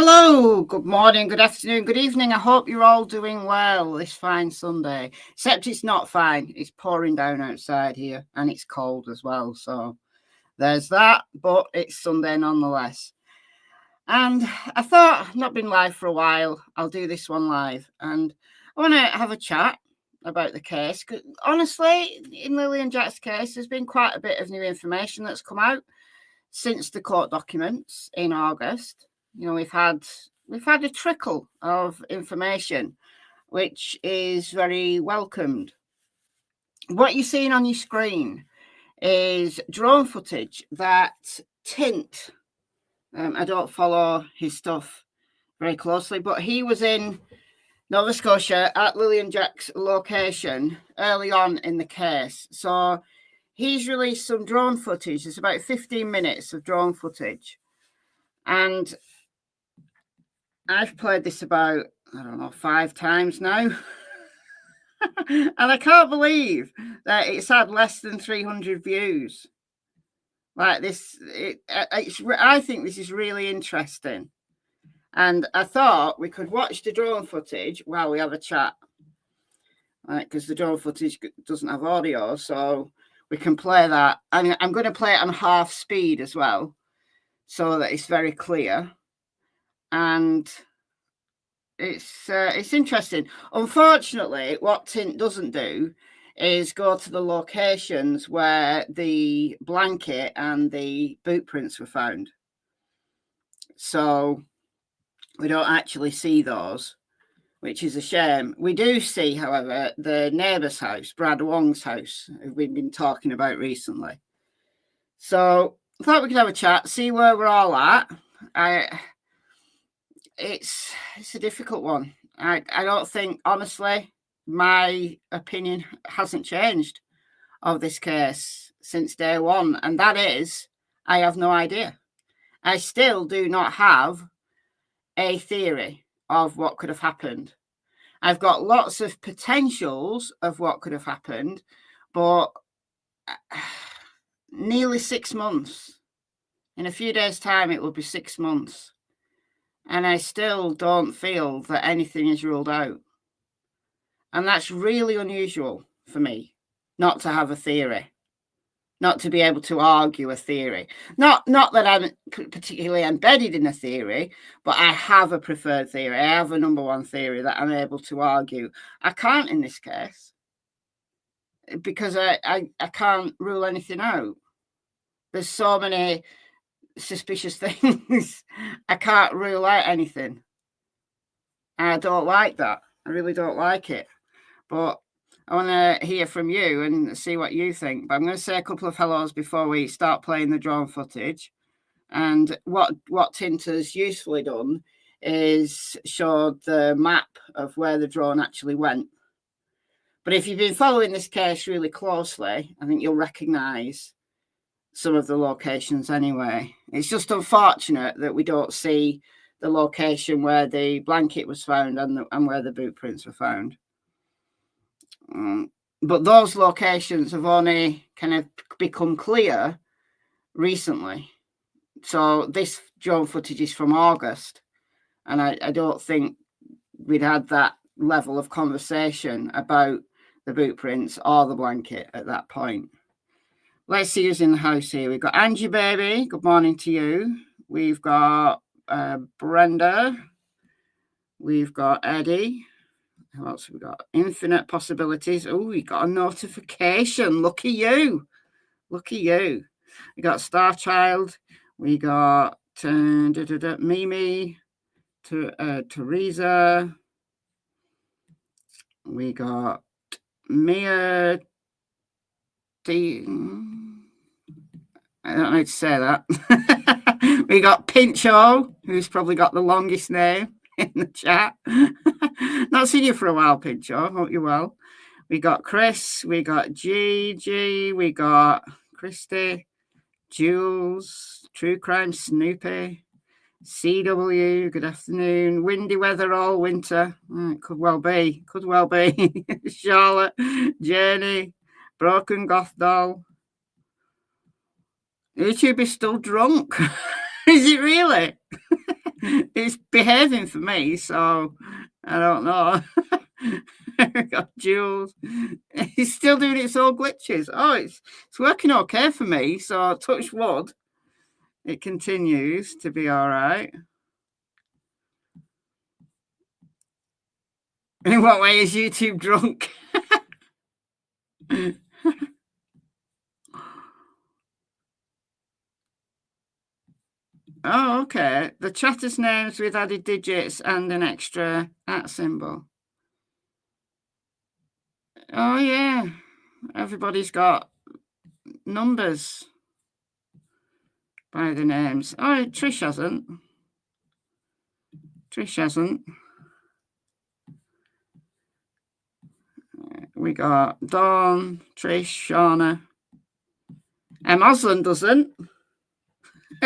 Hello, good morning, good afternoon, good evening. I hope you're all doing well this fine Sunday. Except it's not fine. It's pouring down outside here and it's cold as well. So there's that, but it's Sunday nonetheless. And I thought I've not been live for a while. I'll do this one live. And I want to have a chat about the case. Honestly, in Lilly and Jack's case, there's been quite a bit of new information that's come out since the court documents in August. You know, we've had a trickle of information, which is very welcomed. What you're seeing on your screen is drone footage that Tint, I don't follow his stuff very closely, but he was in Nova Scotia at Lilly and Jack's location early on in the case. So he's released some drone footage. It's about 15 minutes of drone footage. And I've played this about, 5 times now. And I can't believe that it's had less than 300 views. Like this, I think this is really interesting. And I thought we could watch the drone footage while we have a chat. Because the drone footage doesn't have audio, so we can play that. And I'm going to play it on half speed as well, so that it's very clear. And it's interesting. Unfortunately, what Tint doesn't do is go to the locations where the blanket and the boot prints were found. So we don't actually see those, which is a shame. We do see, however, the neighbour's house, Brad Wong's house, who we've been talking about recently. So I thought we could have a chat, see where we're all at. It's a difficult one. I don't think, honestly, my opinion hasn't changed of this case since day one. And that is, I have no idea. I still do not have a theory of what could have happened. I've got lots of potentials of what could have happened, but nearly 6 months. In a few days' time, it will be 6 months. And I still don't feel that anything is ruled out. And that's really unusual for me, not to have a theory, not to be able to argue a theory. Not that I'm particularly embedded in a theory, but I have a preferred theory. I have a number one theory that I'm able to argue. I can't in this case because I can't rule anything out. There's so many suspicious things. I can't rule out anything. I don't like that. I really don't like it. But I want to hear from you and see what you think. But I'm going to say a couple of hellos before we start playing the drone footage. And what Tint has usefully done is showed the map of where the drone actually went. But if you've been following this case really closely, I think you'll recognise some of the locations anyway. It's just unfortunate that we don't see the location where the blanket was found and where the boot prints were found. But those locations have only kind of become clear recently. So this drone footage is from August, and I don't think we'd had that level of conversation about the boot prints or the blanket at that point. Let's see who's in the house here. We've got Angie Baby. Good morning to you. We've got Brenda. We've got Eddie. Who else have we got? Infinite possibilities. Oh, we got a notification. Lucky you. Lucky you. We got Star Child. We got Mimi. Teresa. We got Mia. I don't know how to say that. We got Pincho, who's probably got the longest name in the chat. Not seen you for a while, Pincho. Hope you're well. We got Chris. We got Gigi. We got Christy. Jules. True Crime Snoopy. CW. Good afternoon. Windy weather all winter. Could well be. Could well be. Charlotte. Jenny. Broken Goth Doll. YouTube is still drunk. Is it really? It's behaving for me, so I don't know. Got Jules. It's still doing its old glitches. Oh, it's working okay for me, so touch wood. It continues to be all right. In what way is YouTube drunk? Oh, okay. The chatter's names with added digits and an extra @ symbol. Oh, yeah. Everybody's got numbers by the names. Oh, Trish hasn't. Trish hasn't. We got Dawn, Trish, Shauna. Osland doesn't.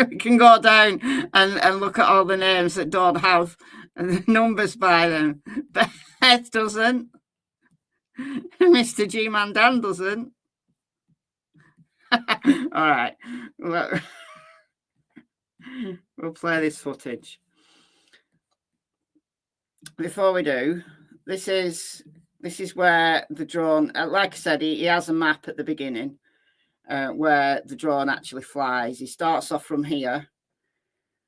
We can go down and look at all the names that don't have numbers by them. Beth doesn't. Mr. G-Man Dan doesn't. All right. We'll play this footage. Before we do, this is where the drone, like I said, he has a map at the beginning where the drone actually flies. He starts off from here,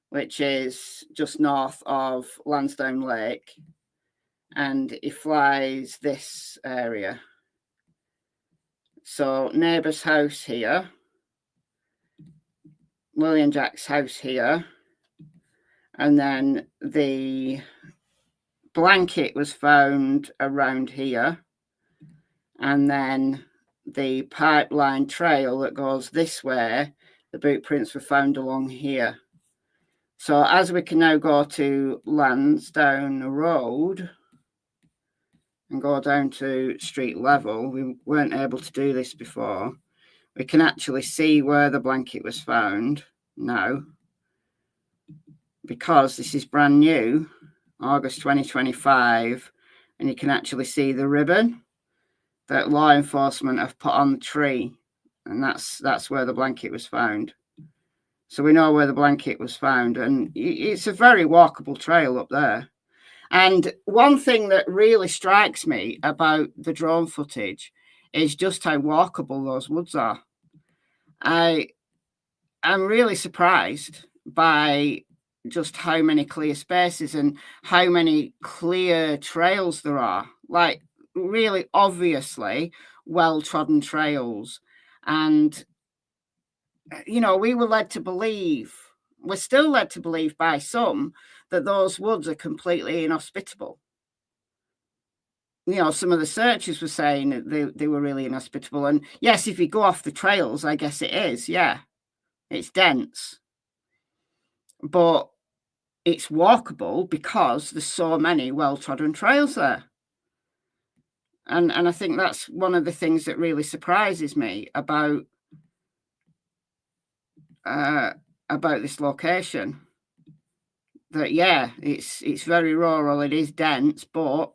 which is just north of Lansdowne Lake, and he flies this area. So neighbour's house here, Lilly and Jack's house here, and then the blanket was found around here, and then the pipeline trail that goes this way, the boot prints were found along here. So as we can now go to Lansdowne Road and go down to street level, we weren't able to do this before. We can actually see where the blanket was found now, because this is brand new, August 2025, and you can actually see the ribbon that law enforcement have put on the tree, and that's where the blanket was found. So we know where the blanket was found, and it's a very walkable trail up there. And one thing that really strikes me about the drone footage is just how walkable those woods are. I'm really surprised by just how many clear spaces and how many clear trails there are, like really obviously well-trodden trails. And you know, we were led to believe, we're still led to believe by some, that those woods are completely inhospitable. You know, some of the searchers were saying that they were really inhospitable. And yes, if you go off the trails, I guess it is. Yeah, it's dense. But it's walkable because there's so many well-trodden trails there. And I think that's one of the things that really surprises me about this location. That, yeah, it's very rural, it is dense, but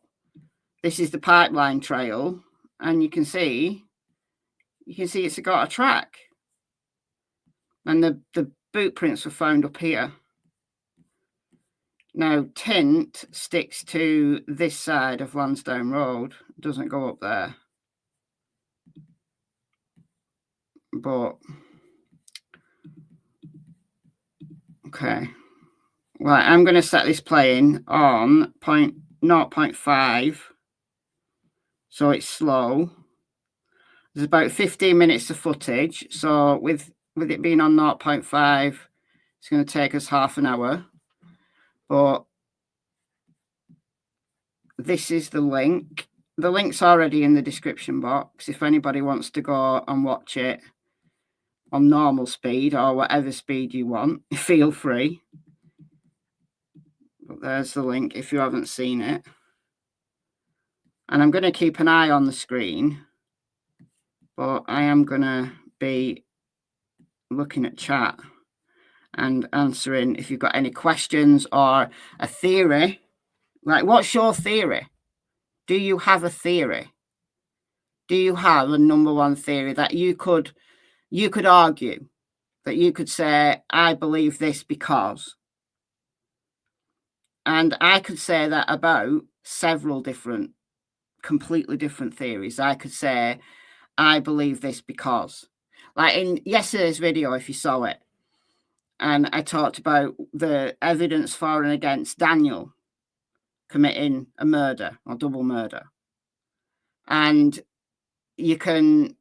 this is the pipeline trail, and you can see it's got a track. And the boot prints were found up here. Now, tint sticks to this side of Lansdowne Road, doesn't go up there. But, okay. Right, I'm going to set this playing on 0.5, so it's slow. There's about 15 minutes of footage, so with it being on 0.5, it's going to take us half an hour. But this is the link. The link's already in the description box. If anybody wants to go and watch it on normal speed or whatever speed you want, feel free. But there's the link if you haven't seen it. And I'm going to keep an eye on the screen, but I am going to be looking at chat and answering if you've got any questions or a theory. Like, what's your theory? Do you have a theory? Do you have a number one theory that you could argue, that you could say, I believe this because? And I could say that about several completely different theories. I could say, I believe this because, like in yesterday's video, if you saw it, and I talked about the evidence for and against Daniel committing a murder or double murder. And you can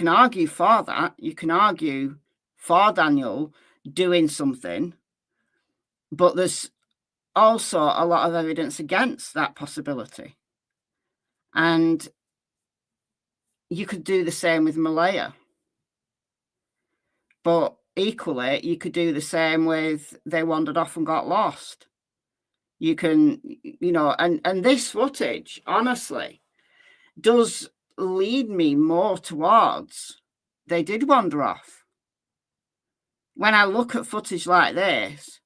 argue for that. You can argue for Daniel doing something, but there's also a lot of evidence against that possibility. And you could do the same with Malaya. But equally, you could do the same with they wandered off and got lost. You can, and this footage, honestly, does lead me more towards they did wander off. When I look at footage like this,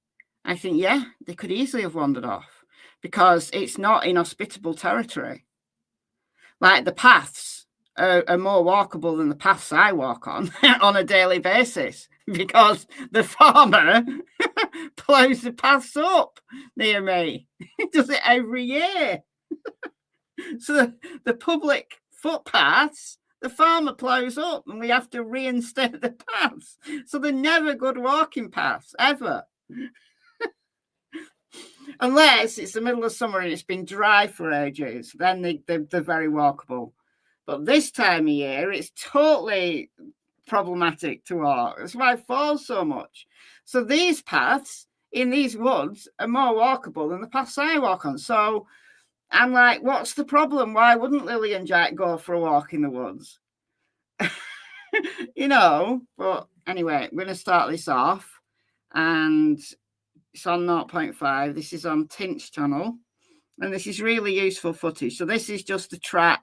I think, yeah, they could easily have wandered off because it's not inhospitable territory. Like the paths are more walkable than the paths I walk on a daily basis because the farmer plows the paths up near me. He does it every year. So the public footpaths, the farmer plows up and we have to reinstate the paths. So they're never good walking paths, ever. Unless it's the middle of summer and it's been dry for ages, then they're very walkable. But this time of year, it's totally problematic to walk. That's why it falls so much. So these paths in these woods are more walkable than the paths I walk on. So I'm like, what's the problem? Why wouldn't Lilly and Jack go for a walk in the woods? But anyway, I'm going to start this off. And it's on 0.5. This is on Tint's channel. And this is really useful footage. So this is just the track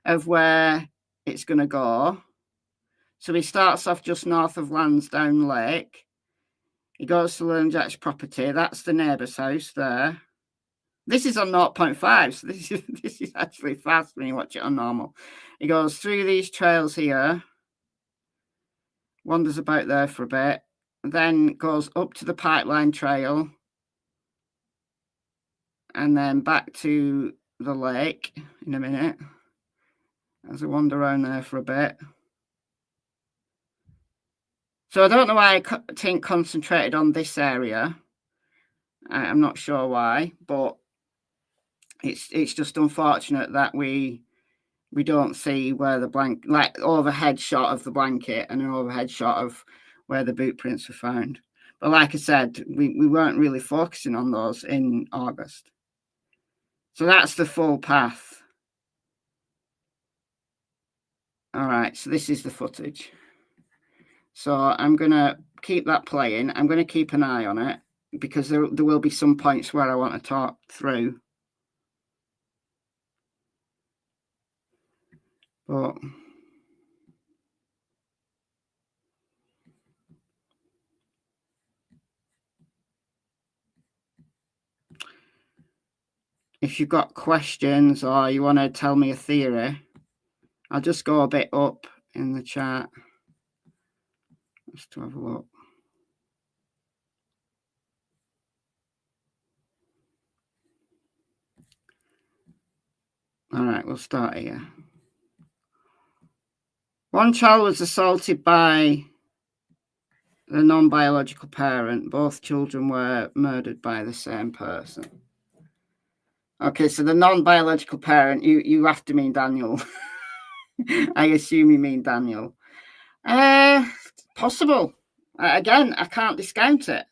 of where it's going to go. So he starts off just north of Lansdowne Lake. He goes to Lilly and Jack's property. That's the neighbour's house there. This is on 0.5, so this is actually fast when you watch it on normal. He goes through these trails here, wanders about there for a bit, then goes up to the pipeline trail, and then back to the lake in a minute. As I wander around there for a bit. So I don't know why Tink concentrated on this area. I'm not sure why, but it's just unfortunate that we don't see where the overhead shot of the blanket and an overhead shot of where the boot prints were found. But like I said, we weren't really focusing on those in August. So that's the full path. All right, so this is the footage. So I'm going to keep that playing. I'm going to keep an eye on it because there will be some points where I want to talk through. But if you've got questions or you want to tell me a theory, I'll just go a bit up in the chat. Just to have a look. All right, we'll start here. One child was assaulted by the non-biological parent. Both children were murdered by the same person. Okay, so the non-biological parent, you have to mean Daniel. I assume you mean Daniel. Possible. Again, I can't discount it.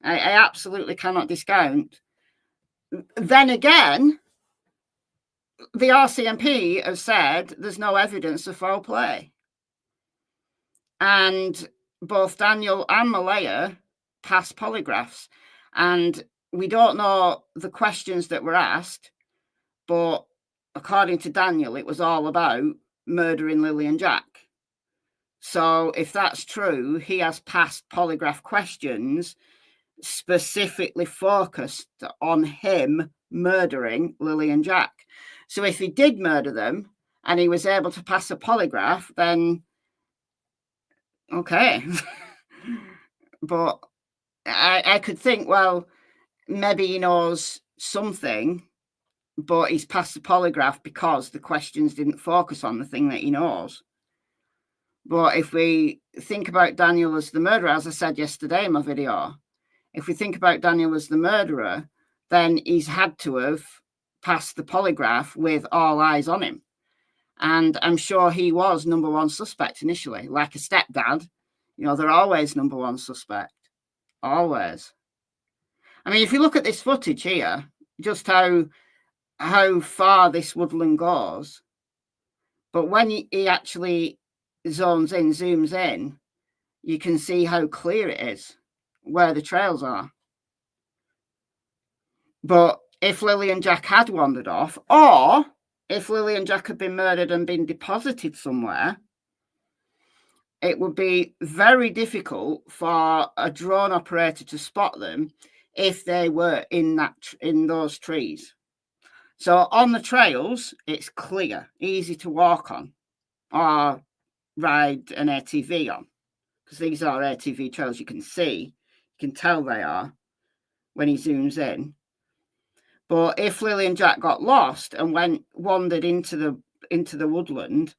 I absolutely cannot discount. Then again, the RCMP have said there's no evidence of foul play. And both Daniel and Malaya passed polygraphs. And we don't know the questions that were asked, but according to Daniel, it was all about murdering Lilly and Jack. So if that's true, he has passed polygraph questions specifically focused on him murdering Lilly and Jack. So if he did murder them and he was able to pass a polygraph, then okay. But I could think, well, maybe he knows something, but he's passed the polygraph because the questions didn't focus on the thing that he knows. But if we think about Daniel as the murderer, as I said yesterday in my video, if we think about Daniel as the murderer, then he's had to have passed the polygraph with all eyes on him. And I'm sure he was number one suspect initially, like a stepdad. You know, they're always number one suspect. Always. I mean, if you look at this footage here, just how far this woodland goes, but when he actually zooms in, you can see how clear it is, where the trails are. But if Lilly and Jack had wandered off, or if Lilly and Jack had been murdered and been deposited somewhere, it would be very difficult for a drone operator to spot them if they were in those trees. So on the trails, it's clear, easy to walk on or ride an ATV on, because these are ATV trails. You can see, you can tell they are when he zooms in. But if Lilly and Jack got lost and wandered into the woodland,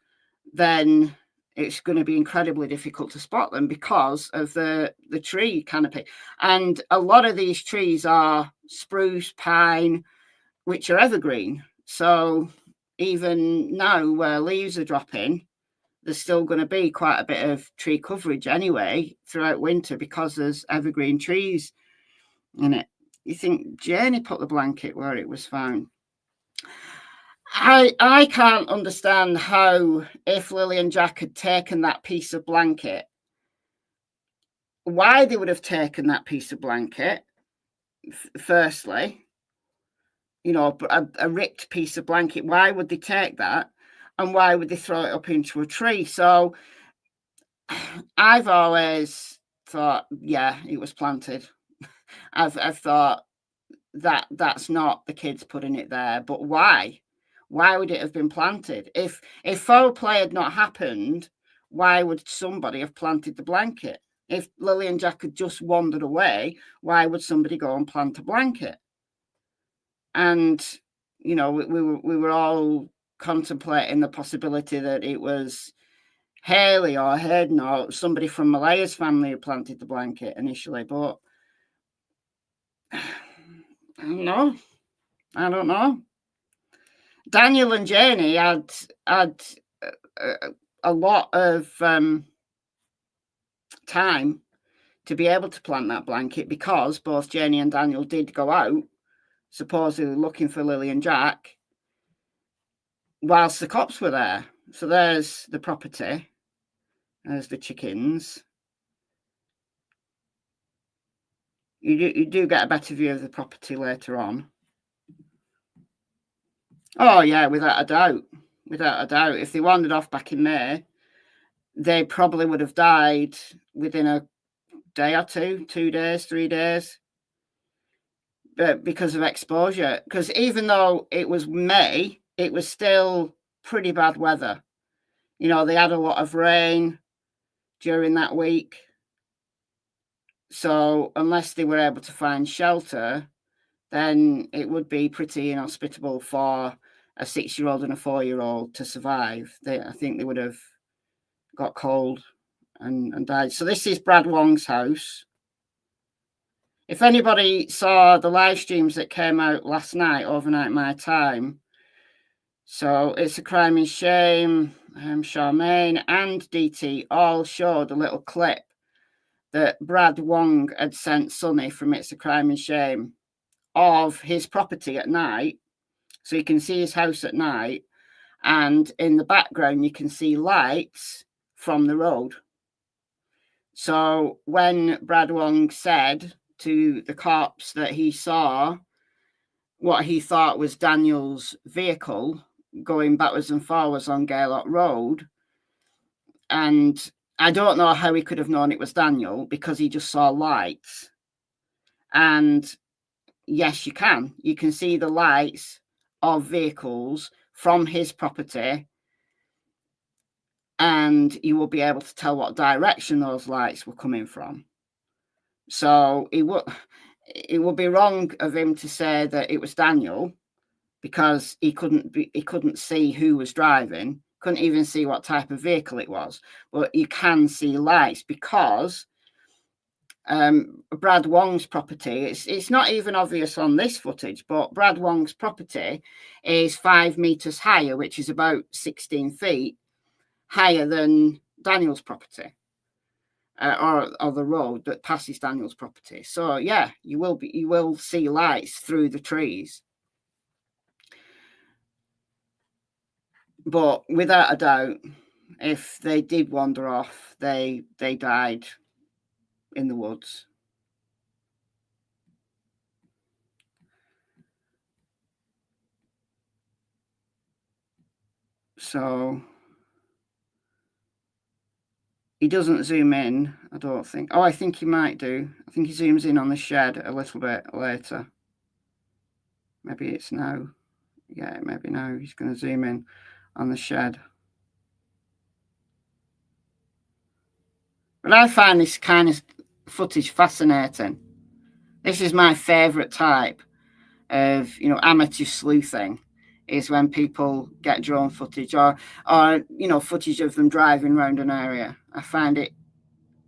then it's going to be incredibly difficult to spot them because of the tree canopy. And a lot of these trees are spruce, pine, which are evergreen. So even now where leaves are dropping, there's still going to be quite a bit of tree coverage anyway throughout winter because there's evergreen trees in it. You think Janie put the blanket where it was found? I can't understand how, if Lilly and Jack had taken that piece of blanket, why they would have taken that piece of blanket, firstly. You know, a ripped piece of blanket, why would they take that? And why would they throw it up into a tree? So I've always thought, yeah, it was planted. I've thought that's not the kids putting it there, but why? Why would it have been planted? If foul play had not happened, why would somebody have planted the blanket? If Lilly and Jack had just wandered away, why would somebody go and plant a blanket? And, you know, we were all contemplating the possibility that it was Haley or Hayden or somebody from Malaya's family who planted the blanket initially, but I don't know. Daniel and Janie had a lot of time to be able to plant that blanket because both Janie and Daniel did go out, supposedly looking for Lilly and Jack, whilst the cops were there. So there's the property. There's the chickens. You do get a better view of the property later on. Oh, yeah, without a doubt. Without a doubt. If they wandered off back in May, they probably would have died within a day or two, 2 days, 3 days, but because of exposure. Because even though it was May, it was still pretty bad weather. You know, they had a lot of rain during that week. So unless they were able to find shelter, then it would be pretty inhospitable for a 6-year-old and a 4-year-old to survive. I think they would have got cold and died. So this is Brad Wong's house. If anybody saw the live streams that came out last night, overnight my time, so It's a Crime and Shame, Charmaine and DT all showed a little clip that Brad Wong had sent Sonny from It's a Crime and Shame of his property at night. So you can see his house at night, and in the background you can see lights from the road. So when Brad Wong said to the cops that he saw what he thought was Daniel's vehicle going backwards and forwards on Gaylord Road, and I don't know how he could have known it was Daniel because he just saw lights. And yes, you can see the lights of vehicles from his property, and you will be able to tell what direction those lights were coming from. So it would be wrong of him to say that it was Daniel, because he couldn't see who was driving, couldn't even see what type of vehicle it was. But you can see lights because Brad Wong's property, it's not even obvious on this footage, but Brad Wong's property is 5 meters higher, which is about 16 feet higher than Daniel's property, or the road that passes Daniel's property. So yeah, you will see lights through the trees. But without a doubt, if they did wander off, they died in the woods. So he doesn't zoom in, I don't think. Oh, I think he might do. I think he zooms in on the shed a little bit later. Maybe it's now. Yeah, maybe now he's going to zoom in on the shed. But I find this kind of footage fascinating. This is my favourite type of, amateur sleuthing, is when people get drone footage or footage of them driving around an area. I find it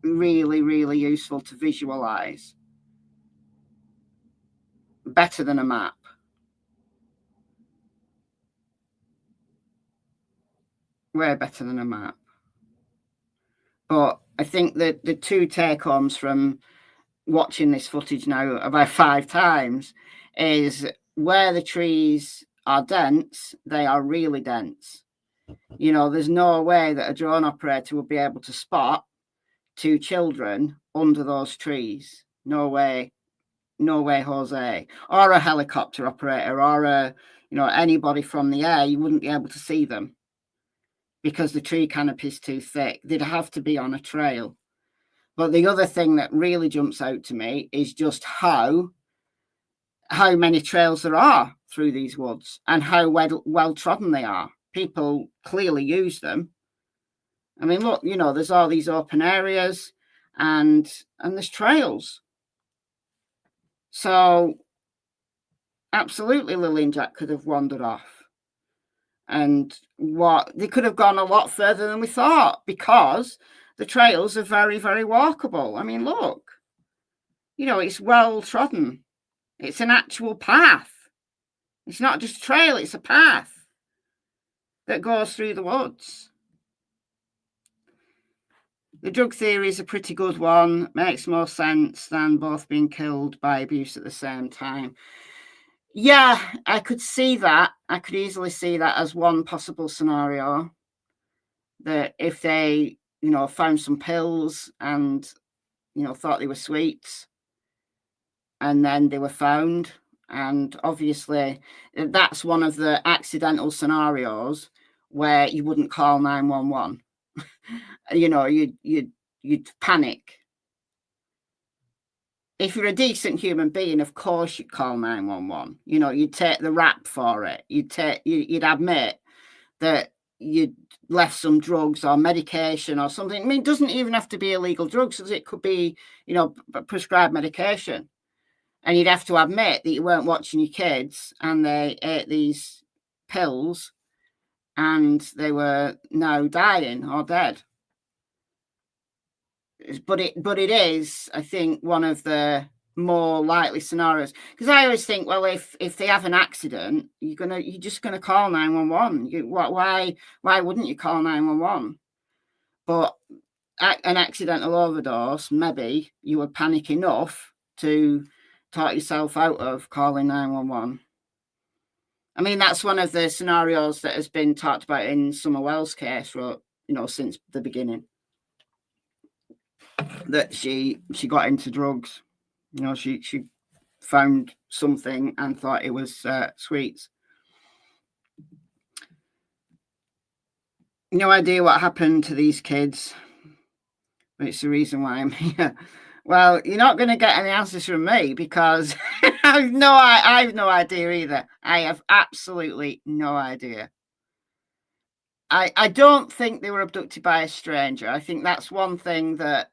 really, really useful to visualize. Better than a map. Way better than a map. But I think that the two take-homes from watching this footage now about 5 times is where the trees are dense, they are really dense. There's no way that a drone operator would be able to spot 2 children under those trees. No way, Jose. Or a helicopter operator, or anybody from the air, you wouldn't be able to see them because the tree canopy is too thick. They'd have to be on a trail. But the other thing that really jumps out to me is just how many trails there are through these woods and how well trodden they are. People clearly use them. I mean, look, there's all these open areas and there's trails. So absolutely Lilly and Jack could have wandered off. And they could have gone a lot further than we thought, because the trails are very, very walkable. I mean, look, it's well trodden. It's an actual path. It's not just a trail, it's a path that goes through the woods. The drug theory is a pretty good one. Makes more sense than both being killed by abuse at the same time. Yeah, I could see that. I could easily see that as one possible scenario. That if they, found some pills and, thought they were sweets, and then they were found. And obviously, that's one of the accidental scenarios where you wouldn't call 911. You'd panic. If you're a decent human being, of course you'd call 911. You'd take the rap for it. You'd admit that you'd left some drugs or medication or something. I mean, it doesn't even have to be illegal drugs. It could be, prescribed medication. And you'd have to admit that you weren't watching your kids and they ate these pills and they were now dying or dead. But it is, I think, one of the more likely scenarios, because I always think, well, if they have an accident, you're just gonna call 911. Why wouldn't you call 911? But an accidental overdose, maybe you would panic enough to talk yourself out of calling 911. I mean, that's one of the scenarios that has been talked about in Summer Wells' case, since the beginning. That she got into drugs. She found something and thought it was sweets. No idea what happened to these kids, but it's the reason why I'm here. Well, you're not going to get any answers from me, because I have no idea either. I have absolutely no idea. I don't think they were abducted by a stranger. I think that's one thing that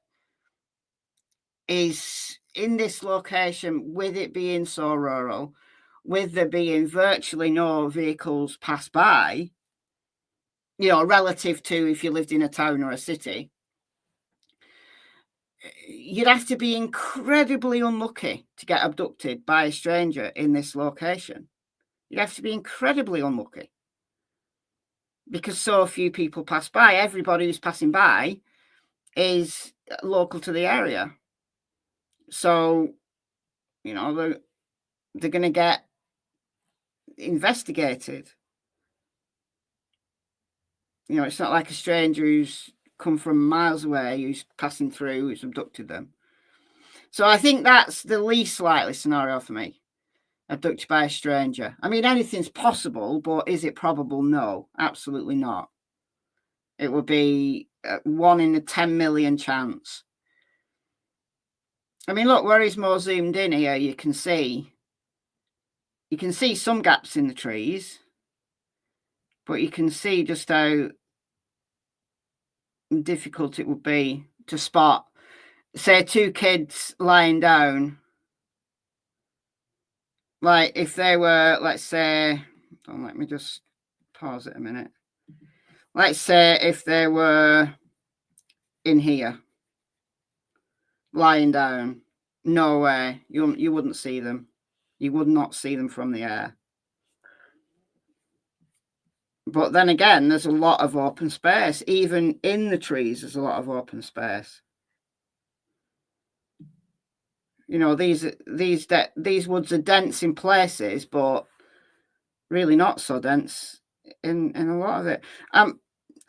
is in this location, with it being so rural, with there being virtually no vehicles pass by, you know, relative to if you lived in a town or a city, you'd have to be incredibly unlucky to get abducted by a stranger in this location. You'd have to be incredibly unlucky because so few people pass by. Everybody who's passing by is local to the area. So, you know, they're going to get investigated. You know, it's not like a stranger who's come from miles away, who's passing through, who's abducted them. So I think that's the least likely scenario for me. Abducted by a stranger. I mean, anything's possible, but is it probable? No, absolutely not. It would be 1 in a 10 million chance. I mean, look, where he's more zoomed in here, you can see some gaps in the trees, but you can see just how difficult it would be to spot, say, 2 kids lying down. Like if they were, let's say, let me just pause it a minute. Let's say if they were in here, lying down, no way, you wouldn't see them. You would not see them from the air. But then again, there's a lot of open space. Even in the trees, there's a lot of open space. You know, these woods are dense in places, but really not so dense in a lot of it.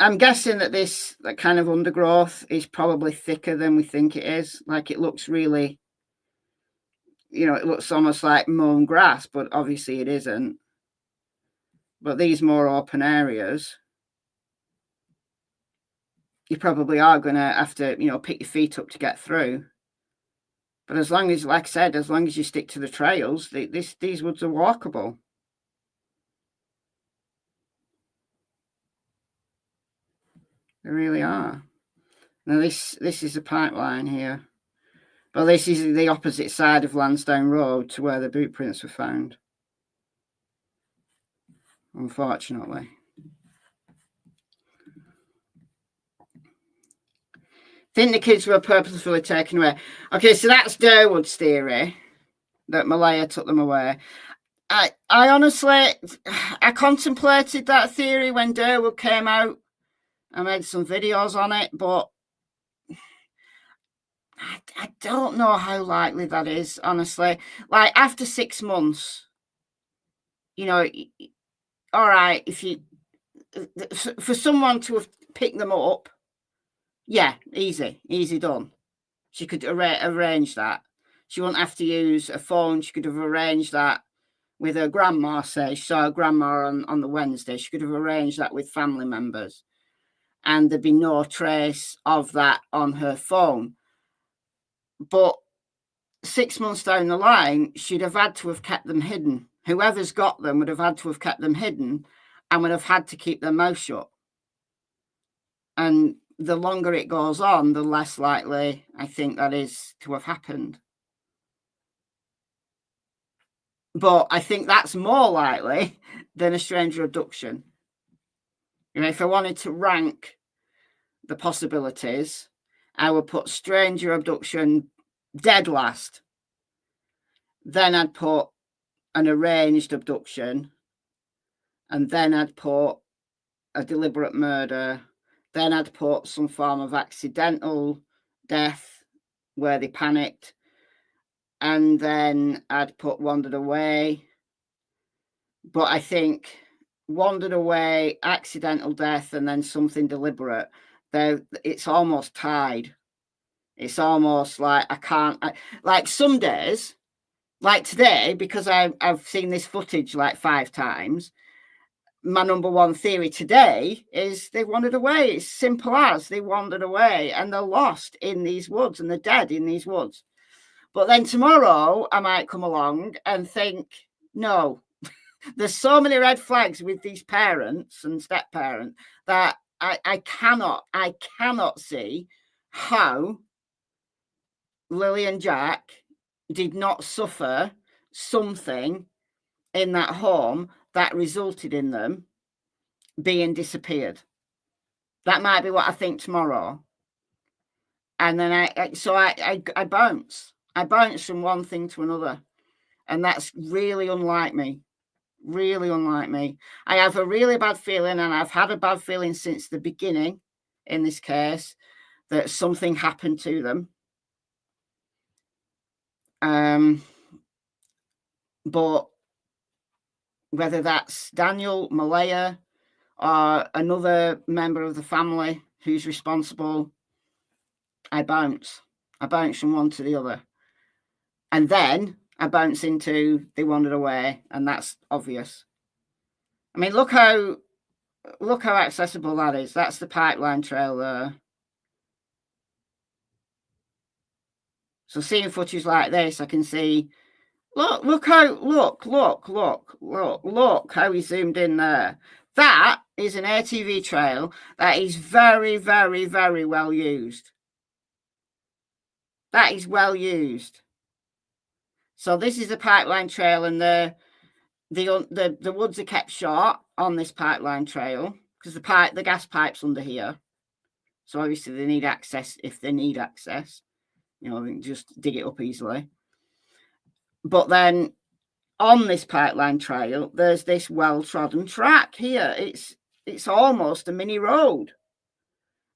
I'm guessing that that kind of undergrowth is probably thicker than we think it is. Like it looks really, you know, it looks almost like mown grass, but obviously it isn't. But these more open areas, you probably are going to have to, you know, pick your feet up to get through. But as long as, like I said, as long as you stick to the trails, these woods are walkable. They really are. Now this is a pipeline here. But this is the opposite side of Lansdowne Road to where the boot prints were found. Unfortunately. Think the kids were purposefully taken away. Okay, so that's Durwood's theory, that Malaya took them away. I honestly, I contemplated that theory when Durwood came out. I made some videos on it, but I don't know how likely that is, honestly. Like, after 6 months, you know, all right, for someone to have picked them up, yeah, easy done. She could arrange that. She wouldn't have to use a phone. She could have arranged that with her grandma, say. She saw her grandma on the Wednesday. She could have arranged that with family members. And there'd be no trace of that on her phone. But 6 months down the line, she'd have had to have kept them hidden. Whoever's got them would have had to have kept them hidden and would have had to keep their mouth shut. And the longer it goes on, the less likely I think that is to have happened. But I think that's more likely than a stranger abduction. You know, if I wanted to rank the possibilities, I would put stranger abduction dead last. Then I'd put an arranged abduction. And then I'd put a deliberate murder. Then I'd put some form of accidental death where they panicked. And then I'd put wandered away. But I think wandered away, accidental death, and then something deliberate, it's almost tied. It's almost like like some days, like today, because I've seen this footage like 5 times, my number one theory today is they wandered away. It's simple as they wandered away and they're lost in these woods and they're dead in these woods. But then tomorrow I might come along and think, no, there's so many red flags with these parents and step parent that I cannot see how Lilly and Jack did not suffer something in that home that resulted in them being disappeared. That might be what I think tomorrow. And then I bounce. I bounce from one thing to another. And that's really unlike me. Really unlike me. I have a really bad feeling, and I've had a bad feeling since the beginning in this case, that something happened to them. But whether that's Daniel, Malaya, or another member of the family who's responsible, I bounce. I bounce from one to the other. And then I bounce into they wandered away, and that's obvious. I mean, look how accessible that is. That's the pipeline trail there. So seeing footage like this, I can see, look how he zoomed in there. That is an ATV trail that is very, very, very well used. That is well used. So this is a pipeline trail, and the woods are kept short on this pipeline trail because the gas pipe's under here. So obviously they need access if they need access. You know, they can just dig it up easily. But then on this pipeline trail, there's this well-trodden track here. It's almost a mini road.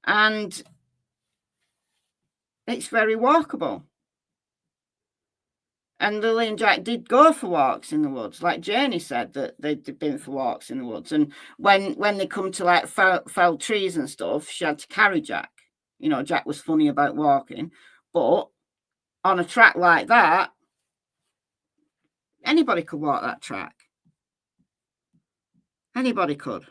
And it's very walkable. And Lilly and Jack did go for walks in the woods. Like Janie said that they'd been for walks in the woods. And when they come to like felled trees and stuff, she had to carry Jack. You know, Jack was funny about walking. But on a track like that, anybody could walk that track. Anybody could.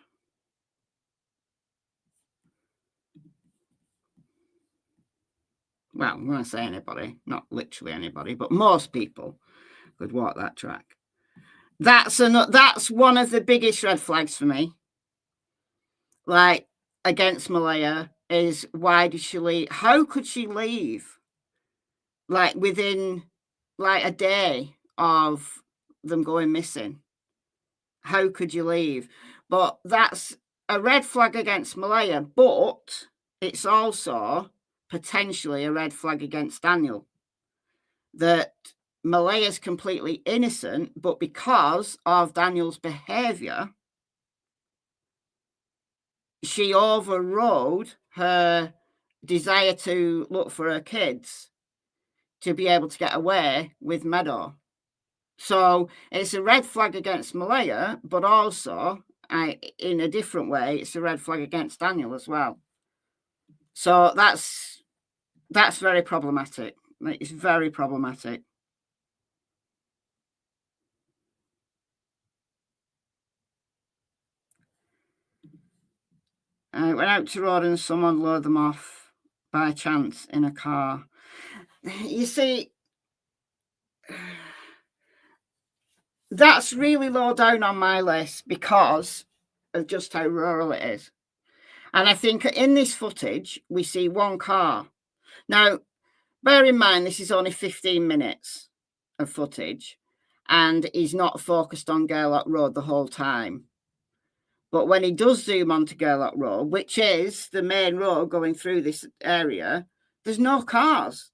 Well, when I say anybody, not literally anybody, but most people could walk that track. That's one of the biggest red flags for me. Like, against Malaya, is why did she leave? How could she leave? Like, within like a day of them going missing. How could you leave? But that's a red flag against Malaya, but it's also potentially a red flag against Daniel. That Malaya's completely innocent, but because of Daniel's behaviour, she overrode her desire to look for her kids to be able to get away with Meadow. So it's a red flag against Malaya, but also, in a different way, it's a red flag against Daniel as well. So that's very problematic. It's very problematic. I went out to road and someone lured them off by chance in a car. You see, that's really low down on my list because of just how rural it is. And I think in this footage, we see one car. Now, bear in mind, this is only 15 minutes of footage, and he's not focused on Gairloch Road the whole time. But when he does zoom onto Gairloch Road, which is the main road going through this area, there's no cars.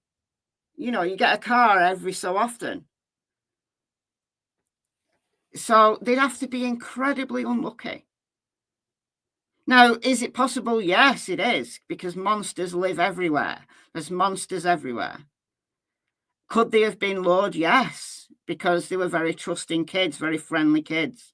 You know, you get a car every so often. So they'd have to be incredibly unlucky. Now, is it possible? Yes, it is, because monsters live everywhere. There's monsters everywhere. Could they have been lured? Yes, because they were very trusting kids, very friendly kids.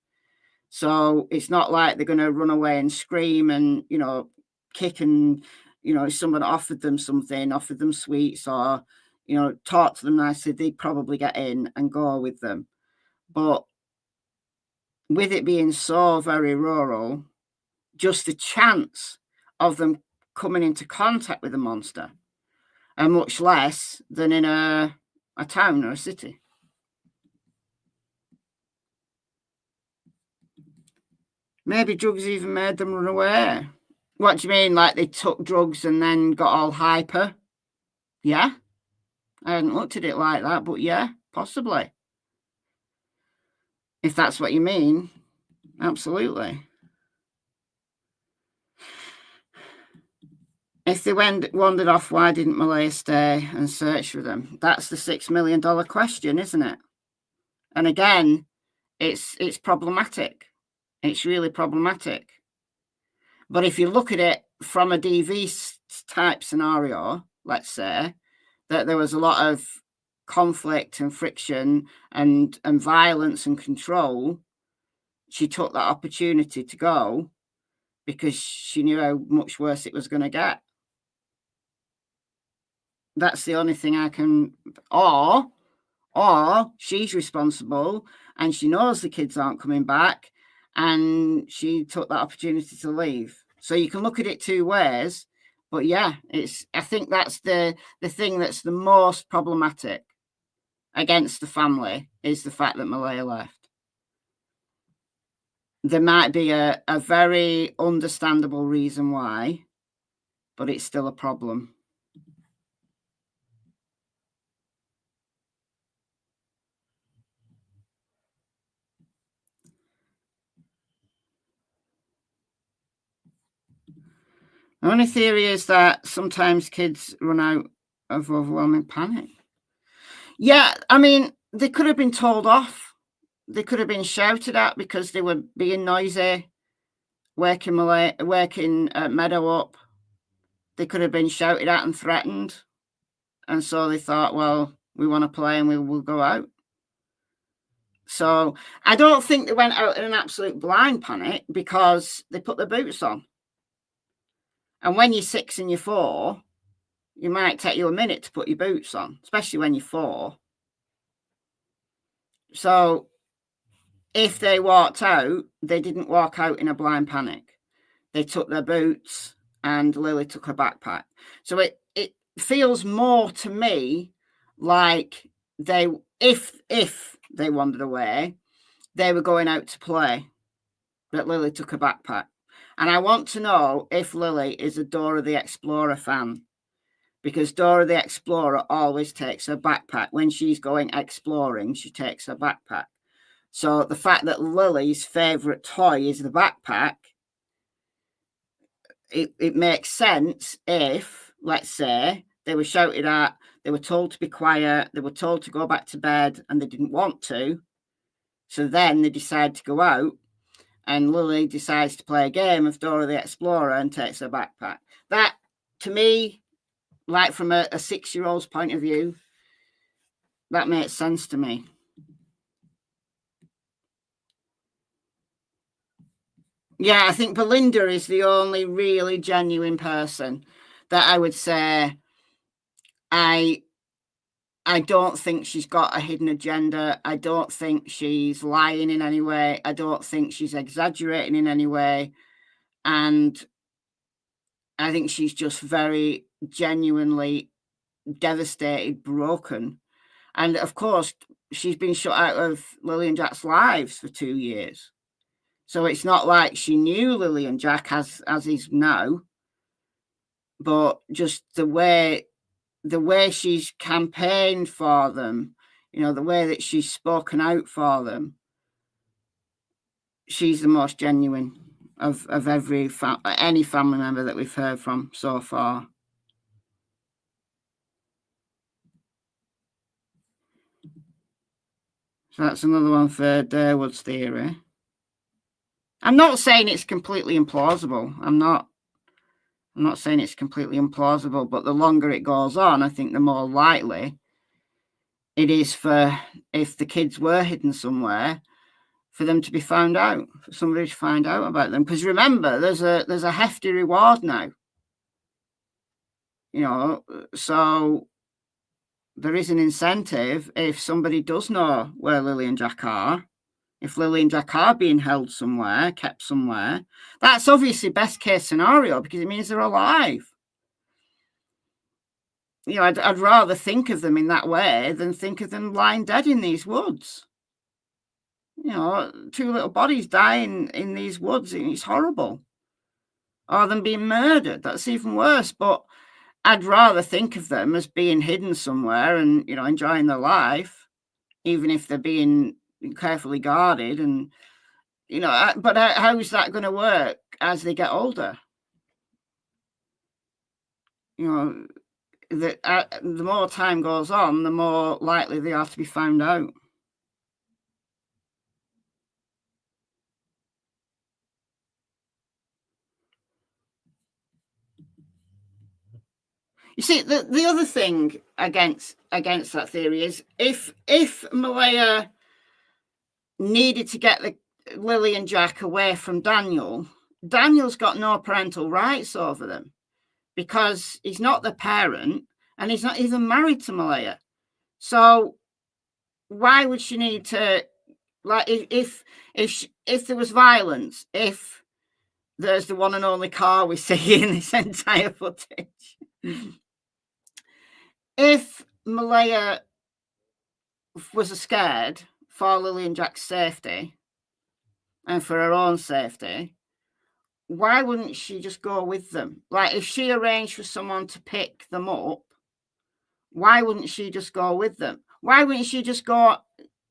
So it's not like they're going to run away and scream and, you know, kick and, you know, if someone offered them something, offered them sweets or, you know, talk to them nicely, they'd probably get in and go with them. But with it being so very rural, just the chance of them coming into contact with a monster are much less than in a town or a city. Maybe drugs even made them run away. What do you mean? Like they took drugs and then got all hyper? Yeah, I hadn't looked at it like that, but yeah, possibly. If that's what you mean, absolutely. If they wandered off, why didn't Malaya stay and search for them? That's the $6 million question, isn't it? And again, it's problematic. It's really problematic. But if you look at it from a DV type scenario, let's say, that there was a lot of conflict and friction and violence and control, she took that opportunity to go because she knew how much worse it was going to get. That's the only thing I can... Or she's responsible and she knows the kids aren't coming back and she took that opportunity to leave. So you can look at it two ways. But yeah, I think that's the thing that's the most problematic against the family is the fact that Malaya left. There might be a very understandable reason why, but it's still a problem. The only theory is that sometimes kids run out of overwhelming panic. Yeah, I mean, they could have been told off. They could have been shouted at because they were being noisy, waking Meadow up. They could have been shouted at and threatened. And so they thought, well, we want to play and we will go out. So I don't think they went out in an absolute blind panic because they put their boots on. And when you're 6 and you're 4, it might take you a minute to put your boots on, especially when you're 4. So if they walked out, they didn't walk out in a blind panic. They took their boots and Lily took her backpack. So it feels more to me like if they wandered away, they were going out to play, that Lily took a backpack. And I want to know if Lily is a Dora the Explorer fan, because Dora the Explorer always takes her backpack. When she's going exploring, she takes her backpack. So the fact that Lily's favourite toy is the backpack, it makes sense if, let's say, they were shouted at, they were told to be quiet, they were told to go back to bed, and they didn't want to. So then they decide to go out, and Lily decides to play a game of Dora the Explorer and takes her backpack. That, to me, like from a 6-year-old's point of view, that makes sense to me. Yeah, I think Belinda is the only really genuine person that I would say I don't think she's got a hidden agenda. I don't think she's lying in any way. I don't think she's exaggerating in any way. And I think she's just very genuinely devastated, broken. And of course, she's been shut out of Lily and Jack's lives for 2 years. So it's not like she knew Lily and Jack as is now, but just the way she's campaigned for them, the way that she's spoken out for them, she's the most genuine of any family member that we've heard from so far. So that's another one for Darewood's theory. I'm not saying it's completely implausible. I'm not saying it's completely implausible, but the longer it goes on, I think the more likely it is for, if the kids were hidden somewhere, for them to be found out, for somebody to find out about them. Because remember, there's a hefty reward now. So there is an incentive if somebody does know where Lily and Jack are. If Lily and Jack are being held somewhere, kept somewhere, that's obviously best case scenario because it means they're alive. I'd rather think of them in that way than think of them lying dead in these woods. 2 little bodies dying in these woods, and it's horrible. Or them being murdered, that's even worse. But I'd rather think of them as being hidden somewhere and, you know, enjoying their life, even if they're being carefully guarded. And, you know, but how is that going to work as they get older? You know, the more time goes on, the more likely they are to be found out. You see, the other thing against that theory is if Malaya needed to get Lilly and Jack away from Daniel, Daniel's got no parental rights over them because he's not the parent and he's not even married to Malaya. So why would she need to, like, if there was violence, if there's the one and only car we see in this entire footage, if Malaya was scared for Lilly and Jack's safety and for her own safety, why wouldn't she just go with them? Like, if she arranged for someone to pick them up, why wouldn't she just go with them? Why wouldn't she just go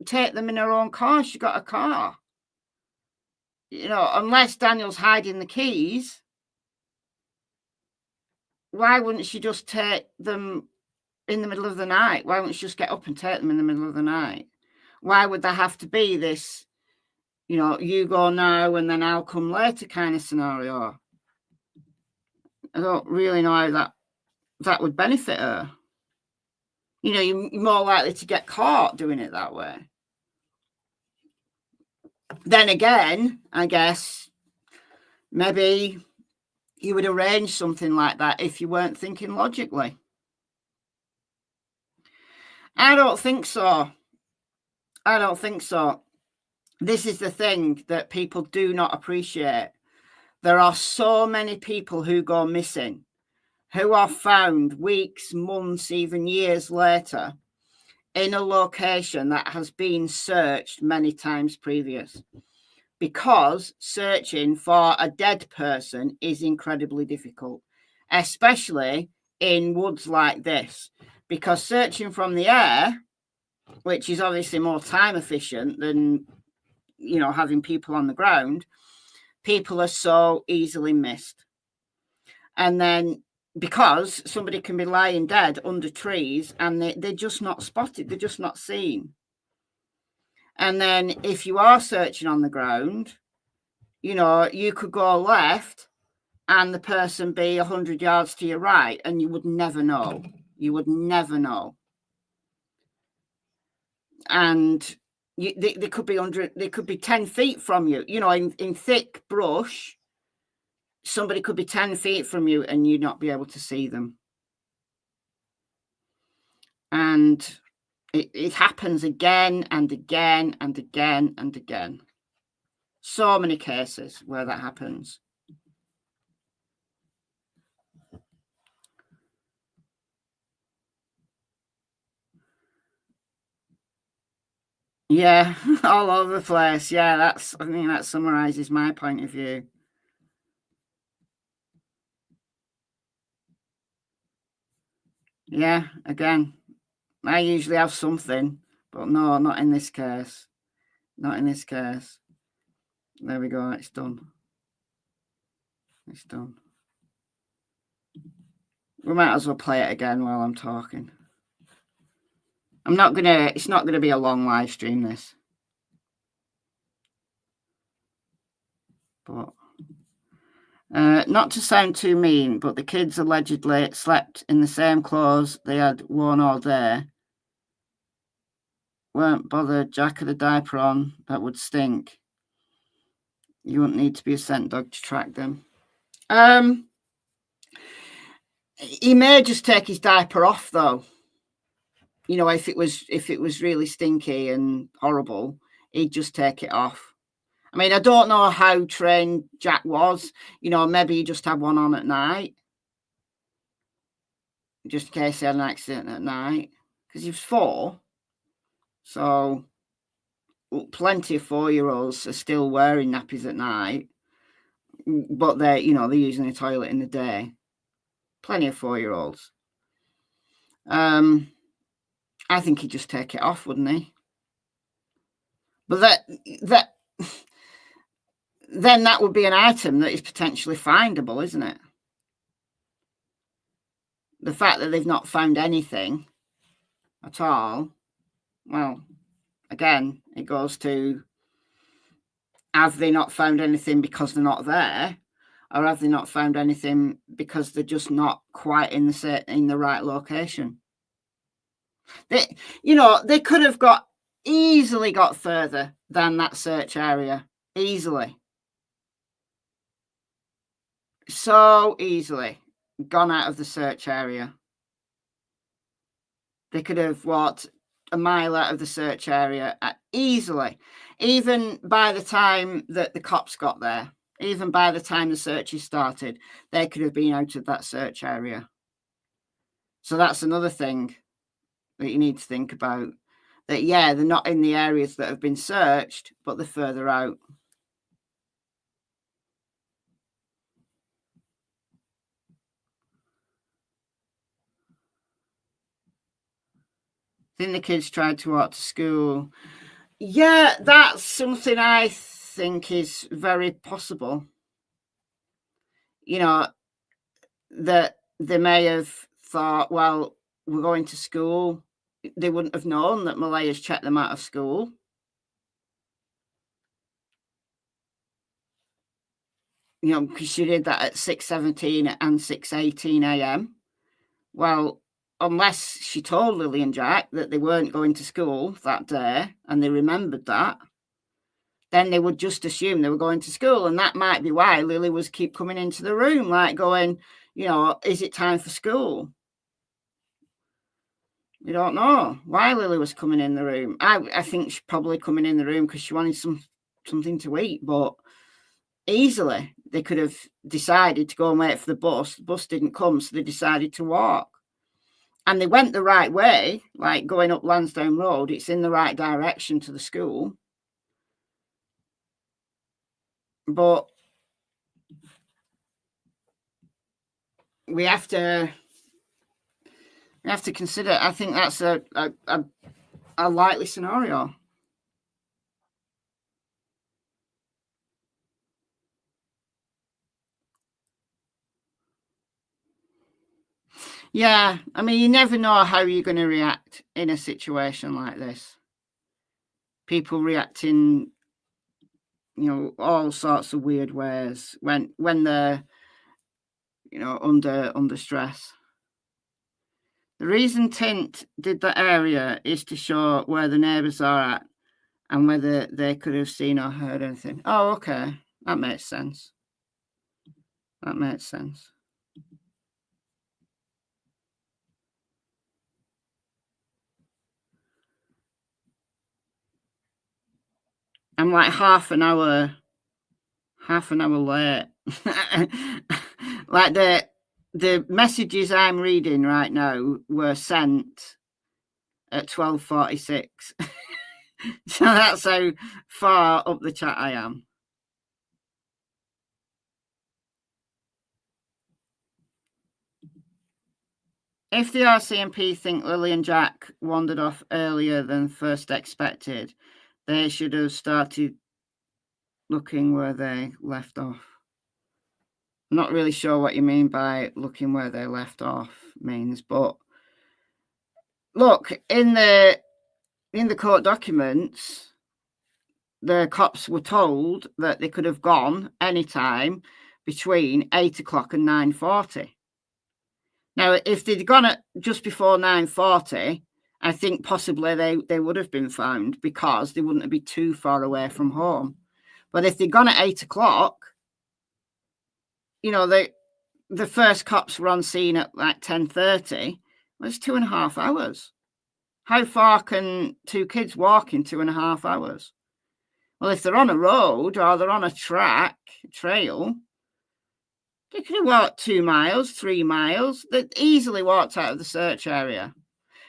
take them in her own car? She got a car. You know, unless Daniel's hiding the keys, why wouldn't she just take them in the middle of the night? Why wouldn't she just get up and take them in the middle of the night? Why would there have to be this, you know, you go now and then I'll come later kind of scenario? I don't really know how that would benefit her. You know, you're more likely to get caught doing it that way. Then again, I guess maybe you would arrange something like that if you weren't thinking logically. I don't think so. I don't think so. This is the thing that people do not appreciate. There are so many people who go missing, who are found weeks, months, even years later in a location that has been searched many times previous, because searching for a dead person is incredibly difficult, especially in woods like this, because searching from the air, which is obviously more time efficient than, you know, having people on the ground, people are so easily missed. And then because somebody can be lying dead under trees and they're just not spotted, they're just not seen. And then if you are searching on the ground, you know, you could go left and the person be 100 yards to your right and you would never know. You would never know. And they could be they could be 10 feet from you. You know, in thick brush, somebody could be 10 feet from you and you'd not be able to see them. And it happens again and again and again and again. So many cases where that happens. Yeah, all over the place. Yeah, I think that summarizes my point of view. Yeah, again, I usually have something, but no, not in this case. Not in this case. There we go. It's done. It's done. We might as well play it again while I'm talking. It's not gonna be a long live stream, this. But not to sound too mean, but the kids allegedly slept in the same clothes they had worn all day. Weren't bothered. Jack had a diaper on. That would stink. You wouldn't need to be a scent dog to track them. He may just take his diaper off, though. You know, if it was really stinky and horrible, he'd just take it off. I mean, I don't know how trained Jack was. You know, maybe he just had one on at night, just in case he had an accident at night, because he was 4. So plenty of 4-year-olds are still wearing nappies at night, but they're using the toilet in the day. Plenty of 4-year-olds. I think he'd just take it off, wouldn't he? But then that would be an item that is potentially findable, isn't it? The fact that they've not found anything at all, well, again, it goes to, have they not found anything because they're not there, or have they not found anything because they're just not quite in the right location? They could have easily got further than that search area. Easily. So easily gone out of the search area. They could have walked a mile out of the search area easily. Even by the time that the cops got there, even by the time the searches started, they could have been out of that search area. So that's another thing that you need to think about. That, yeah, they're not in the areas that have been searched, but they're further out. I think the kids tried to walk to school. Yeah, that's something I think is very possible. That they may have thought, well, we're going to school. They wouldn't have known that Malaya's checked them out of school. Because she did that at 6:17 and 6:18 a.m. Well, unless she told Lilly and Jack that they weren't going to school that day and they remembered that, then they would just assume they were going to school. And that might be why Lilly was keep coming into the room, like going, is it time for school? We don't know why Lilly was coming in the room. I think she's probably coming in the room because she wanted something to eat, but easily they could have decided to go and wait for the bus. The bus didn't come, so they decided to walk. And they went the right way, like going up Lansdowne Road. It's in the right direction to the school. But we have to consider, I think that's a likely scenario. Yeah, I mean, you never know how you're going to react in a situation like this. People reacting, all sorts of weird ways when they're, under stress. The reason Tint did that area is to show where the neighbours are at and whether they could have seen or heard anything. Oh, okay. That makes sense. That makes sense. I'm like half an hour late. Like the messages I'm reading right now were sent at 12:46. So that's how far up the chat I am. If the RCMP think Lilly and Jack wandered off earlier than first expected, they should have started looking where they left off. I'm not really sure what you mean by looking where they left off means, but look, in the court documents, the cops were told that they could have gone anytime between 8 o'clock and 9:40. Now, if they'd gone at just before 9:40, I think possibly they would have been found because they wouldn't be too far away from home. But if they'd gone at 8 o'clock, the first cops were on scene at like 10:30. Well, it's 2.5 hours. How far can two kids walk in 2.5 hours? Well, if they're on a road or they're on a trail, they could have walked 2 miles, 3 miles. They easily walked out of the search area,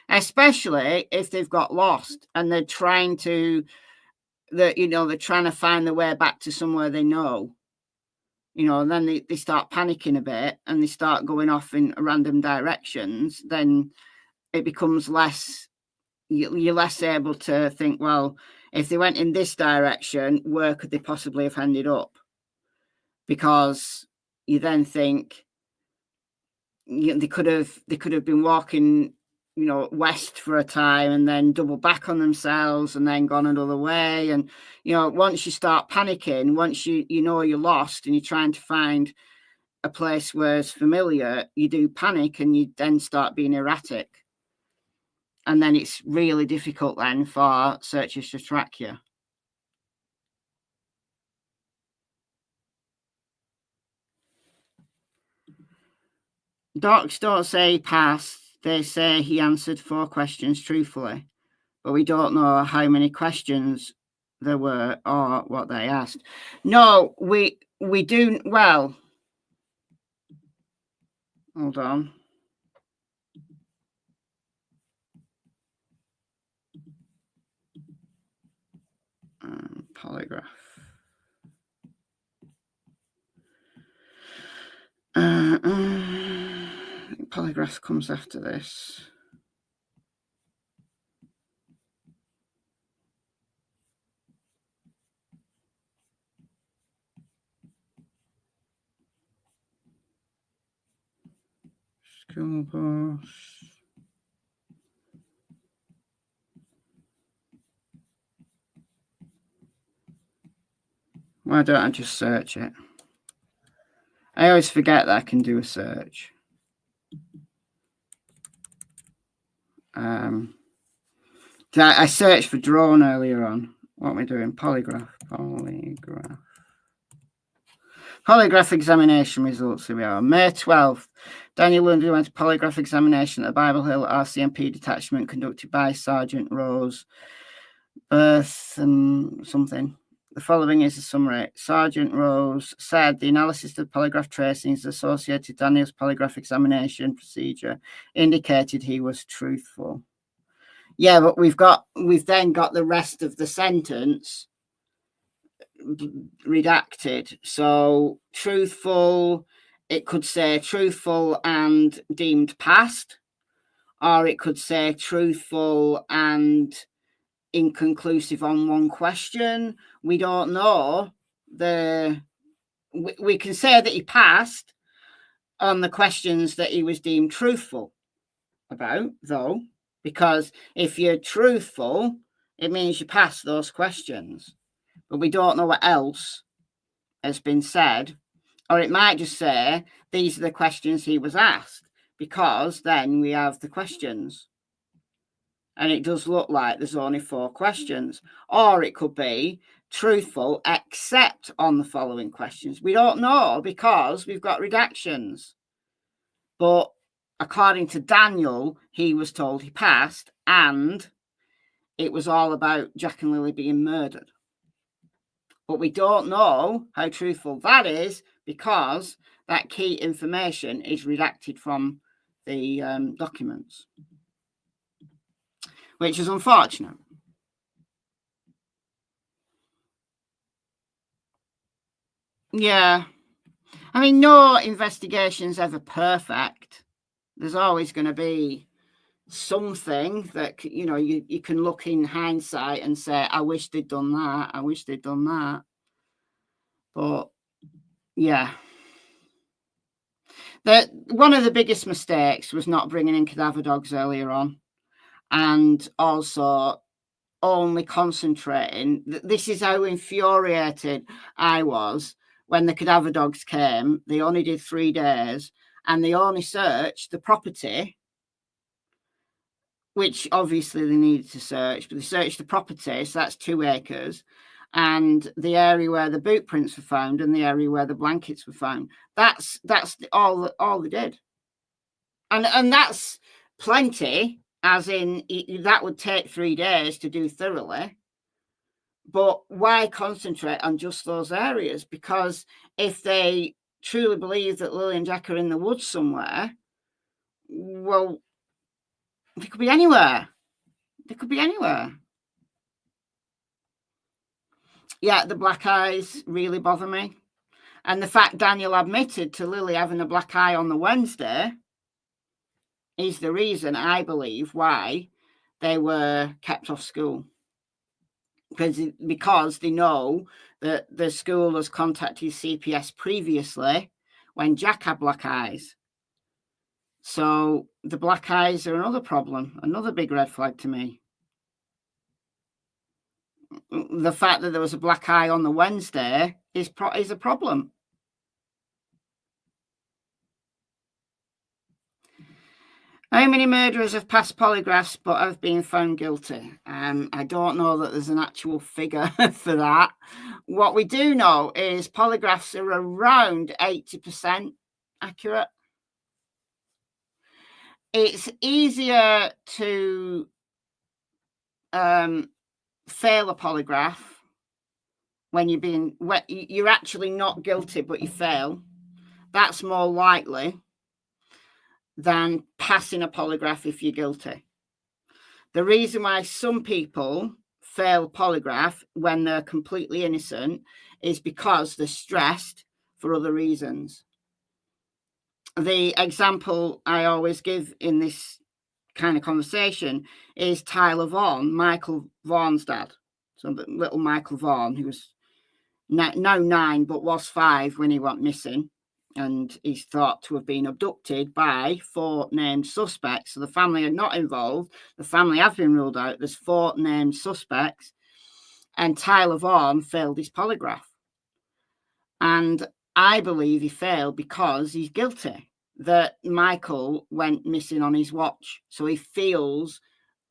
especially if they've got lost and they're trying to find their way back to somewhere they know. you know, and then they start panicking a bit and they start going off in random directions, then it becomes less, you're less able to think, well, if they went in this direction, where could they possibly have ended up? Because you then think, you know, they could have been walking, you know, west for a time and then double back on themselves and then gone another way. And, you know, once you start panicking, once you know you're lost and you're trying to find a place where it's familiar, you do panic and you then start being erratic. And then it's really difficult then for searchers to track you. Docs don't say he passed. They say he answered 4 questions truthfully, but we don't know how many questions there were or what they asked. No, we do. Well, hold on. Polygraph. Polygraph comes after this. School bus. Why don't I just search it? I always forget that I can do a search. I searched for drone earlier on. What am I doing? Polygraph. Polygraph examination results. Here we are. May 12th. Daniel Lundy went to polygraph examination at the Bible Hill RCMP detachment conducted by Sergeant Rose Birth and something. The following is a summary. Sergeant Rose said the analysis of polygraph tracings associated with Daniel's polygraph examination procedure indicated he was truthful. Yeah, but we've then got the rest of the sentence redacted. So truthful, it could say truthful and deemed passed, or it could say truthful and inconclusive on one question. We don't know. We can say that he passed on the questions that he was deemed truthful about, though, because if you're truthful, it means you pass those questions. But we don't know what else has been said. Or it might just say, these are the questions he was asked, because then we have the questions. And it does look like there's only 4 questions. Or it could be truthful, except on the following questions. We don't know because we've got redactions. But according to Daniel, he was told he passed, and it was all about Jack and Lily being murdered. But we don't know how truthful that is because that key information is redacted from the documents, which is unfortunate. Yeah. I mean, no investigation's ever perfect. There's always going to be something that, you know, you can look in hindsight and say, I wish they'd done that. I wish they'd done that. But yeah. One of the biggest mistakes was not bringing in cadaver dogs earlier on, and also only concentrating. This is how infuriated I was when the cadaver dogs came. They only did 3 days and they only searched the property, which obviously they needed to search, but they searched the property, so that's 2 acres, and the area where the boot prints were found and the area where the blankets were found. That's all they did. And that's plenty, as in that would take 3 days to do thoroughly. But why concentrate on just those areas? Because if they truly believe that Lily and Jack are in the woods somewhere, well, they could be anywhere. They could be anywhere. Yeah, the black eyes really bother me. And the fact Daniel admitted to Lily having a black eye on the Wednesday is the reason, I believe, why they were kept off school. Because they know that the school has contacted CPS previously when Jack had black eyes. So the black eyes are another problem, another big red flag to me. The fact that there was a black eye on the Wednesday is a problem. How many murderers have passed polygraphs but have been found guilty? I don't know that there's an actual figure for that. What we do know is polygraphs are around 80% accurate. It's easier to fail a polygraph when you're actually not guilty but you fail. That's more likely than passing a polygraph if you're guilty. The reason why some people fail polygraph when they're completely innocent is because they're stressed for other reasons. The example I always give in this kind of conversation is Tyler Vaughan, Michael Vaughan's dad. So little Michael Vaughan, who was now 9 but was 5 when he went missing, and he's thought to have been abducted by 4 named suspects. So the family are not involved. The family have been ruled out. There's 4 named suspects, and Tyler Vaughan failed his polygraph. And I believe he failed because he's guilty, that Michael went missing on his watch. So he feels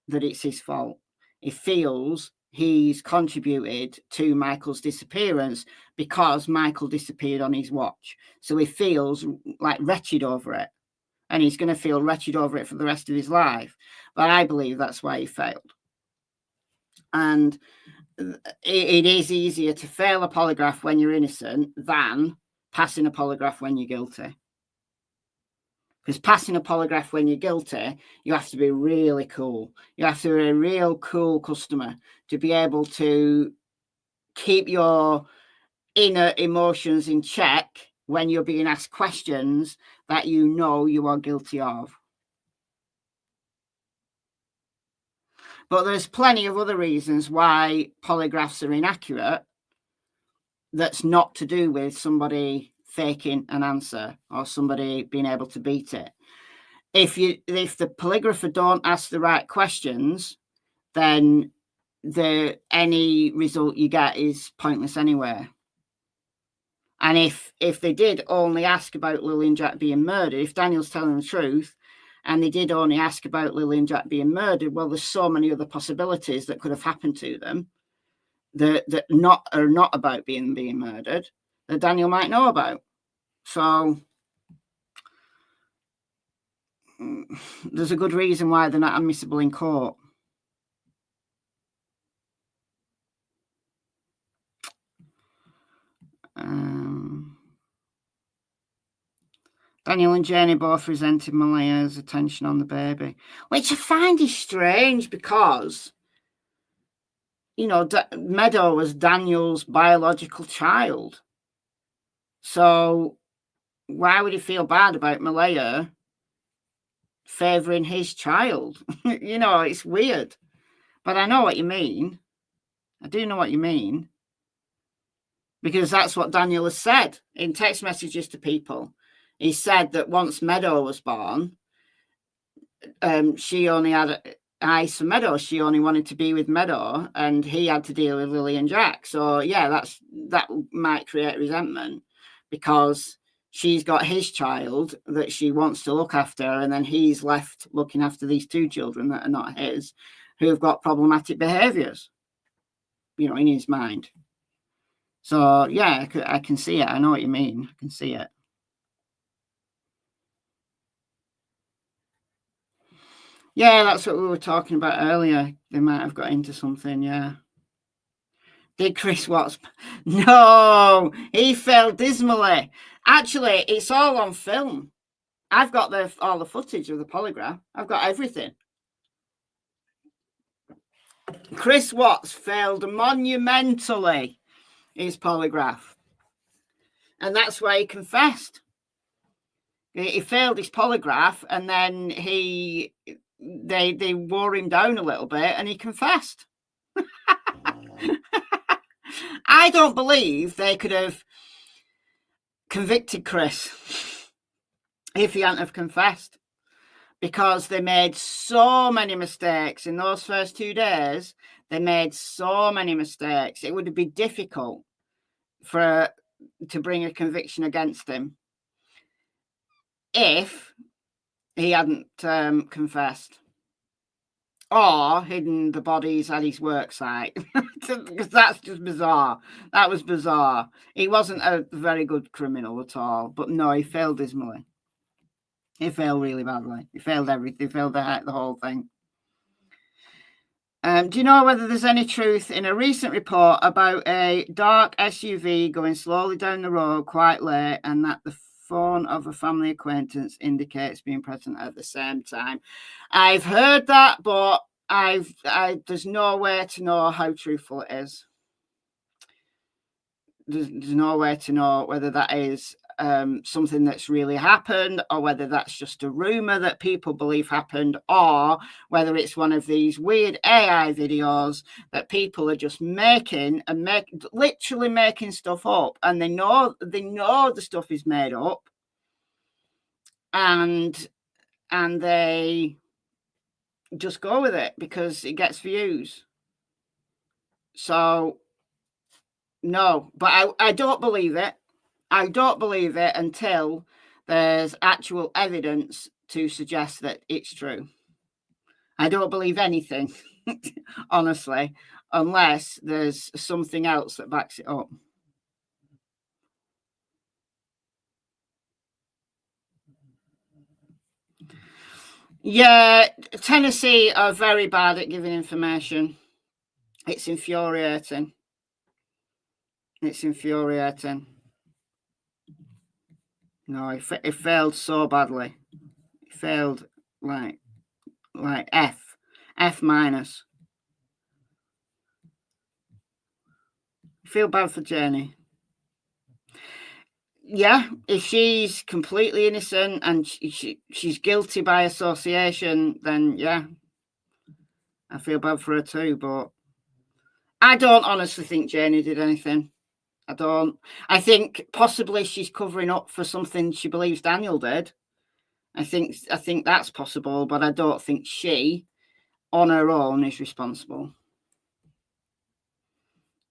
that it's his fault. He feels he's contributed to Michael's disappearance because Michael disappeared on his watch. So he feels like wretched over it, and he's going to feel wretched over it for the rest of his life. But I believe that's why he failed. And it is easier to fail a polygraph when you're innocent than passing a polygraph when you're guilty. Because passing a polygraph when you're guilty, you have to be really cool. You have to be a real cool customer to be able to keep your inner emotions in check when you're being asked questions that you know you are guilty of. But there's plenty of other reasons why polygraphs are inaccurate that's not to do with somebody faking an answer or somebody being able to beat it. If the polygrapher don't ask the right questions, then any result you get is pointless anyway. And if they did only ask about Lilly and Jack being murdered, if Daniel's telling the truth and they did only ask about Lilly and Jack being murdered, well, there's so many other possibilities that could have happened to them that are not about being murdered that Daniel might know about. So there's a good reason why they're not admissible in court. Daniel and Janie both resented Malaya's attention on the baby, which I find is strange because, you know, Meadow was Daniel's biological child. So why would he feel bad about Malaya favouring his child? You know, it's weird. But I know what you mean. I do know what you mean. Because that's what Daniel has said in text messages to people. He said that once Meadow was born, she only had eyes for Meadow. She only wanted to be with Meadow, and he had to deal with Lilly and Jack. So yeah, that might create resentment because she's got his child that she wants to look after, and then he's left looking after these 2 children that are not his, who've got problematic behaviours, you know, in his mind. So yeah, I can see it. I know what you mean. I can see it. Yeah, that's what we were talking about earlier. They might have got into something, yeah. Did Chris Watts? No, he failed dismally. Actually, it's all on film. I've got all the footage of the polygraph. I've got everything. Chris Watts failed monumentally his polygraph. And that's why he confessed. He failed his polygraph, and then they wore him down a little bit, and he confessed. I don't believe they could have convicted Chris if he hadn't have confessed, because they made so many mistakes in those first 2 days. They made so many mistakes. It would be difficult to bring a conviction against him if he hadn't confessed or hidden the bodies at his work site. Because that's just bizarre. That was bizarre. He wasn't a very good criminal at all, but no, he failed dismally. He failed really badly. He failed everything. He failed the whole thing. Do you know whether there's any truth in a recent report about a dark SUV going slowly down the road quite late, and that the phone of a family acquaintance indicates being present at the same time? I've heard that, but there's no way to know how truthful it is. There's no way to know whether that is something that's really happened, or whether that's just a rumor that people believe happened, or whether it's one of these weird AI videos that people are just making and literally making stuff up, and they know the stuff is made up, and they just go with it because it gets views. So no, but I don't believe it. I don't believe it until there's actual evidence to suggest that it's true. I don't believe anything, honestly, unless there's something else that backs it up. Yeah, Tennessee are very bad at giving information. It's infuriating. It's infuriating. No, it failed so badly. It failed like F minus. I feel bad for Jenny. Yeah, if she's completely innocent and she's guilty by association, then yeah, I feel bad for her too. But I don't honestly think Janie did anything. I don't. I think possibly she's covering up for something she believes Daniel did. I think that's possible, but I don't think she, on her own, is responsible.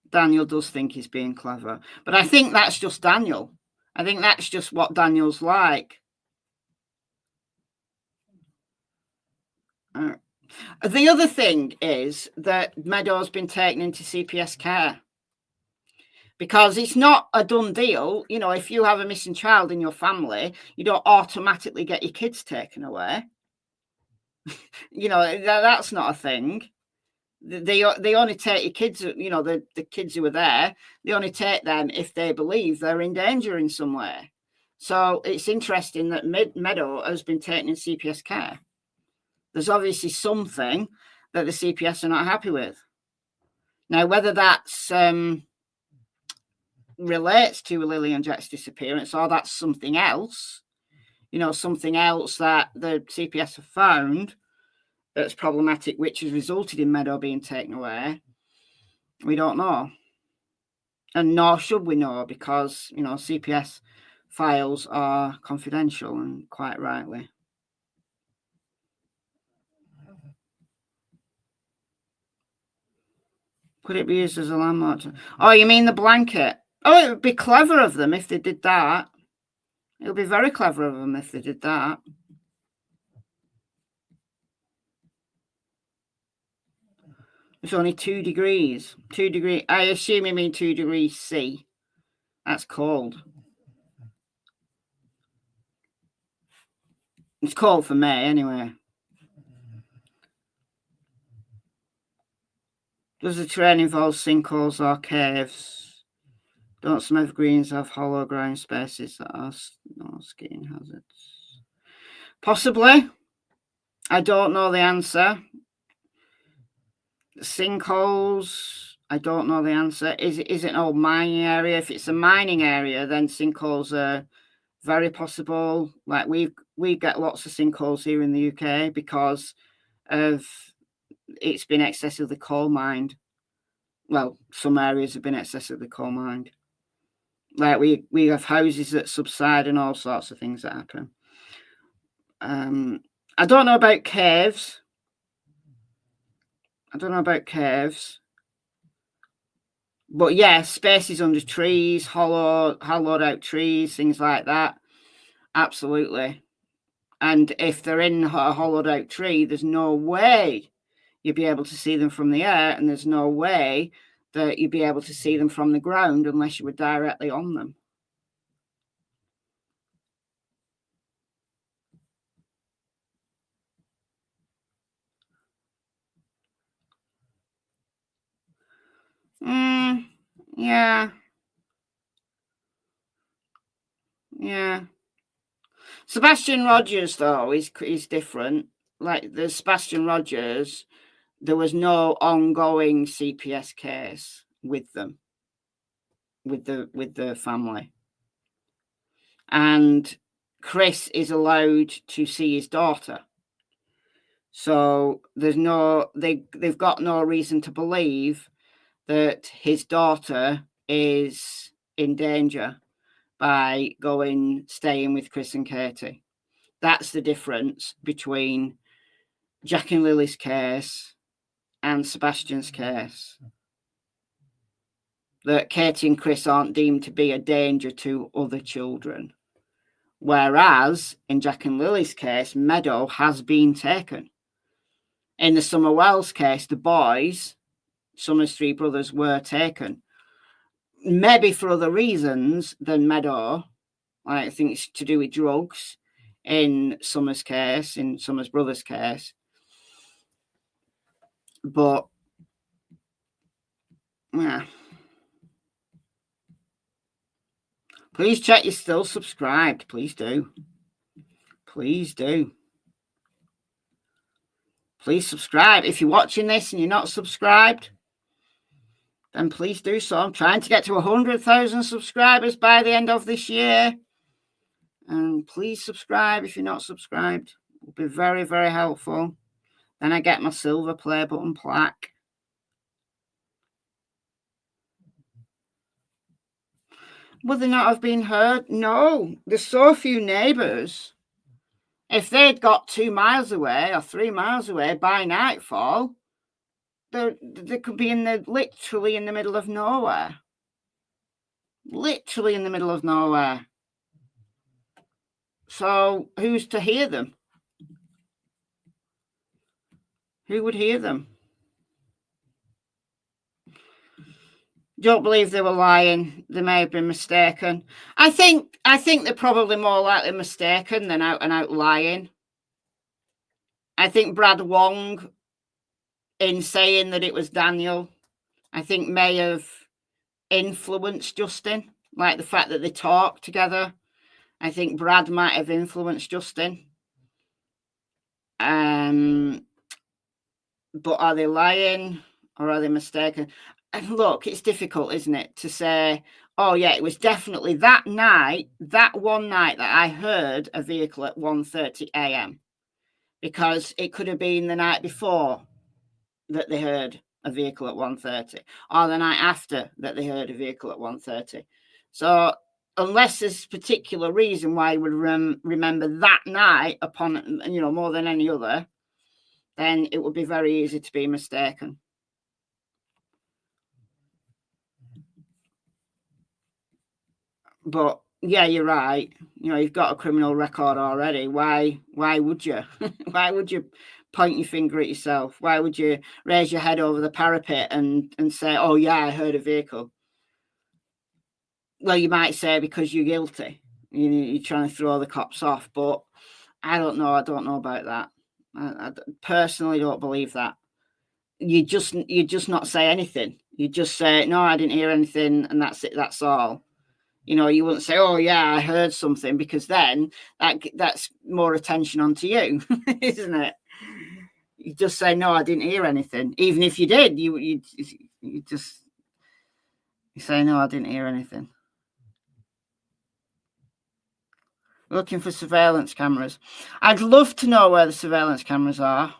Daniel does think he's being clever, but I think that's just Daniel. I think that's just what Daniel's like. The other thing is that Meadow's been taken into CPS care, because it's not a done deal. You know, if you have a missing child in your family, you don't automatically get your kids taken away. You know, that's not a thing. They only take your kids, you know, the kids who are there, they only take them if they believe they're in danger in some way. So it's interesting that Meadow has been taken in CPS care. There's obviously something that the CPS are not happy with. Now, whether that's relates to Lilly and Jack's disappearance, or that's something else, you know, something else that the CPS have found that's problematic, which has resulted in Meadow being taken away, we don't know. And nor should we know, because, you know, CPS files are confidential, and quite rightly. Could it be used as a landmark? Oh, you mean the blanket? Oh, it would be clever of them if they did that. It would be very clever of them if they did that. It's only 2 degrees. 2 degrees. I assume you mean 2 degrees C. That's cold. It's cold for May anyway. Does the terrain involve sinkholes or caves? Don't some evergreens have hollow ground spaces that are no skiing hazards? Possibly. I don't know the answer. Sinkholes I don't know the answer. Is it an old mining area? If it's a mining area, then sinkholes are very possible. Like we get lots of sinkholes here in the UK because of it's been excessively coal mined. Well, some areas have been excessively coal mined. Like we have houses that subside and all sorts of things that happen. I don't know about caves. But yeah, spaces under trees, hollowed out trees, things like that. Absolutely. And if they're in a hollowed out tree, there's no way you'd be able to see them from the air, and there's no way that you'd be able to see them from the ground unless you were directly on them. Yeah. Sebastian Rogers, though, is different. Like the Sebastian Rogers, there was no ongoing CPS case with them, with the family. And Chris is allowed to see his daughter. So there's they've got no reason to believe that his daughter is in danger by staying with Chris and Katie. That's the difference between Jack and Lily's case and Sebastian's case. That Katie and Chris aren't deemed to be a danger to other children. Whereas in Jack and Lily's case, Meadow has been taken. In the Summer Wells case, the boys, Summer's three brothers, were taken. Maybe for other reasons than Meadow. I think it's to do with drugs in Summer's case, in Summer's brother's case. But, yeah. Please check you're still subscribed. Please do. Please do. Please subscribe. If you're watching this and you're not subscribed, then please do so. I'm trying to get to 100,000 subscribers by the end of this year. And please subscribe if you're not subscribed. It will be very, very helpful. Then I get my silver play button plaque. Would they not have been heard? No. There's so few neighbours. If they'd got 2 miles away or 3 miles away by nightfall, they could be literally in the middle of nowhere. Literally in the middle of nowhere. So who's to hear them? Who would hear them? Don't believe they were lying. They may have been mistaken. I think they're probably more likely mistaken than out and out lying. I think Brad Wong, in saying that it was Daniel, I think may have influenced Justin. Like the fact that they talked together. I think Brad might have influenced Justin. But are they lying or are they mistaken? And look, it's difficult, isn't it, to say, oh, yeah, it was definitely that night, that one night that I heard a vehicle at 1:30 a.m. Because it could have been the night before that they heard a vehicle at 1:30 or the night after that they heard a vehicle at 1:30. So unless there's a particular reason why you would remember that night upon, more than any other, then it would be very easy to be mistaken. But yeah, you're right. You've got a criminal record already. Why would you? Why would you point your finger at yourself? Why would you raise your head over the parapet and say, oh yeah, I heard a vehicle? Well, you might say because you're guilty. You're trying to throw the cops off. But I don't know. I don't know about that. I personally don't believe that. You just not say anything. You just say, no, I didn't hear anything, and that's it. That's all. You wouldn't say, oh, yeah, I heard something, because then that's more attention onto you, isn't it? You just say, no, I didn't hear anything. Even if you did, you say, no, I didn't hear anything. Looking for surveillance cameras. I'd love to know where the surveillance cameras are.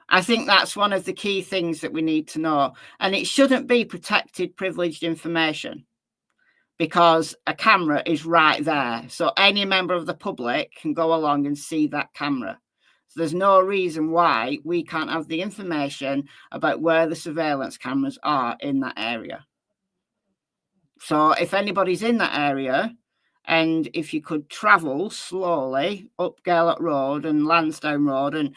I think that's one of the key things that we need to know. And it shouldn't be protected, privileged information, because a camera is right there. So any member of the public can go along and see that camera. So there's no reason why we can't have the information about where the surveillance cameras are in that area. So if anybody's in that area, and if you could travel slowly up Gaylord Road and Lansdowne Road and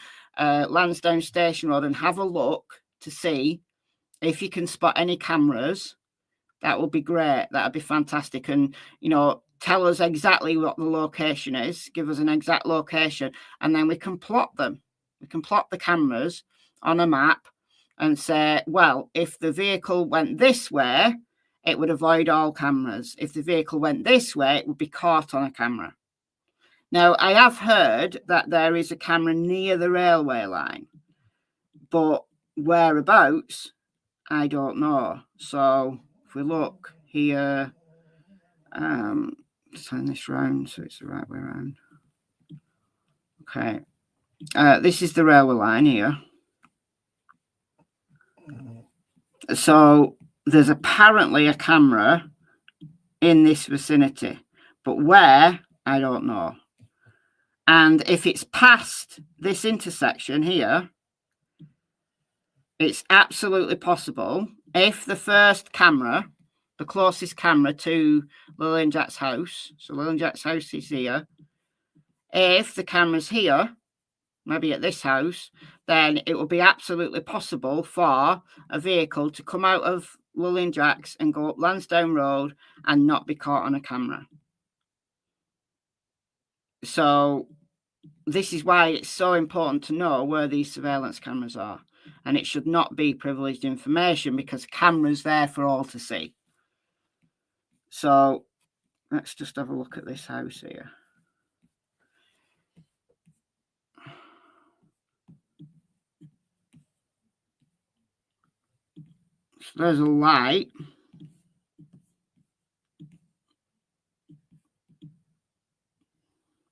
Lansdowne Station Road and have a look to see if you can spot any cameras, that would be great. That would be fantastic. And, you know, tell us exactly what the location is. Give us an exact location, and then we can plot them. We can plot the cameras on a map and say, well, if the vehicle went this way, it would avoid all cameras. If the vehicle went this way, it would be caught on a camera. Now, I have heard that there is a camera near the railway line, but whereabouts, I don't know. So if we look here, turn this round so it's the right way around. Okay. This is the railway line here. So there's apparently a camera in this vicinity, but where, I don't know. And if it's past this intersection here, it's absolutely possible, if the first camera, the closest camera to Lilly and Jack's house, so Lilly and Jack's house is here, if the camera's here, maybe at this house, then it will be absolutely possible for a vehicle to come out of Lilly and Jack's and go up Lansdowne Road and not be caught on a camera. So this is why it's so important to know where these surveillance cameras are. And it should not be privileged information, because cameras there for all to see. So let's just have a look at this house here. So there's a light.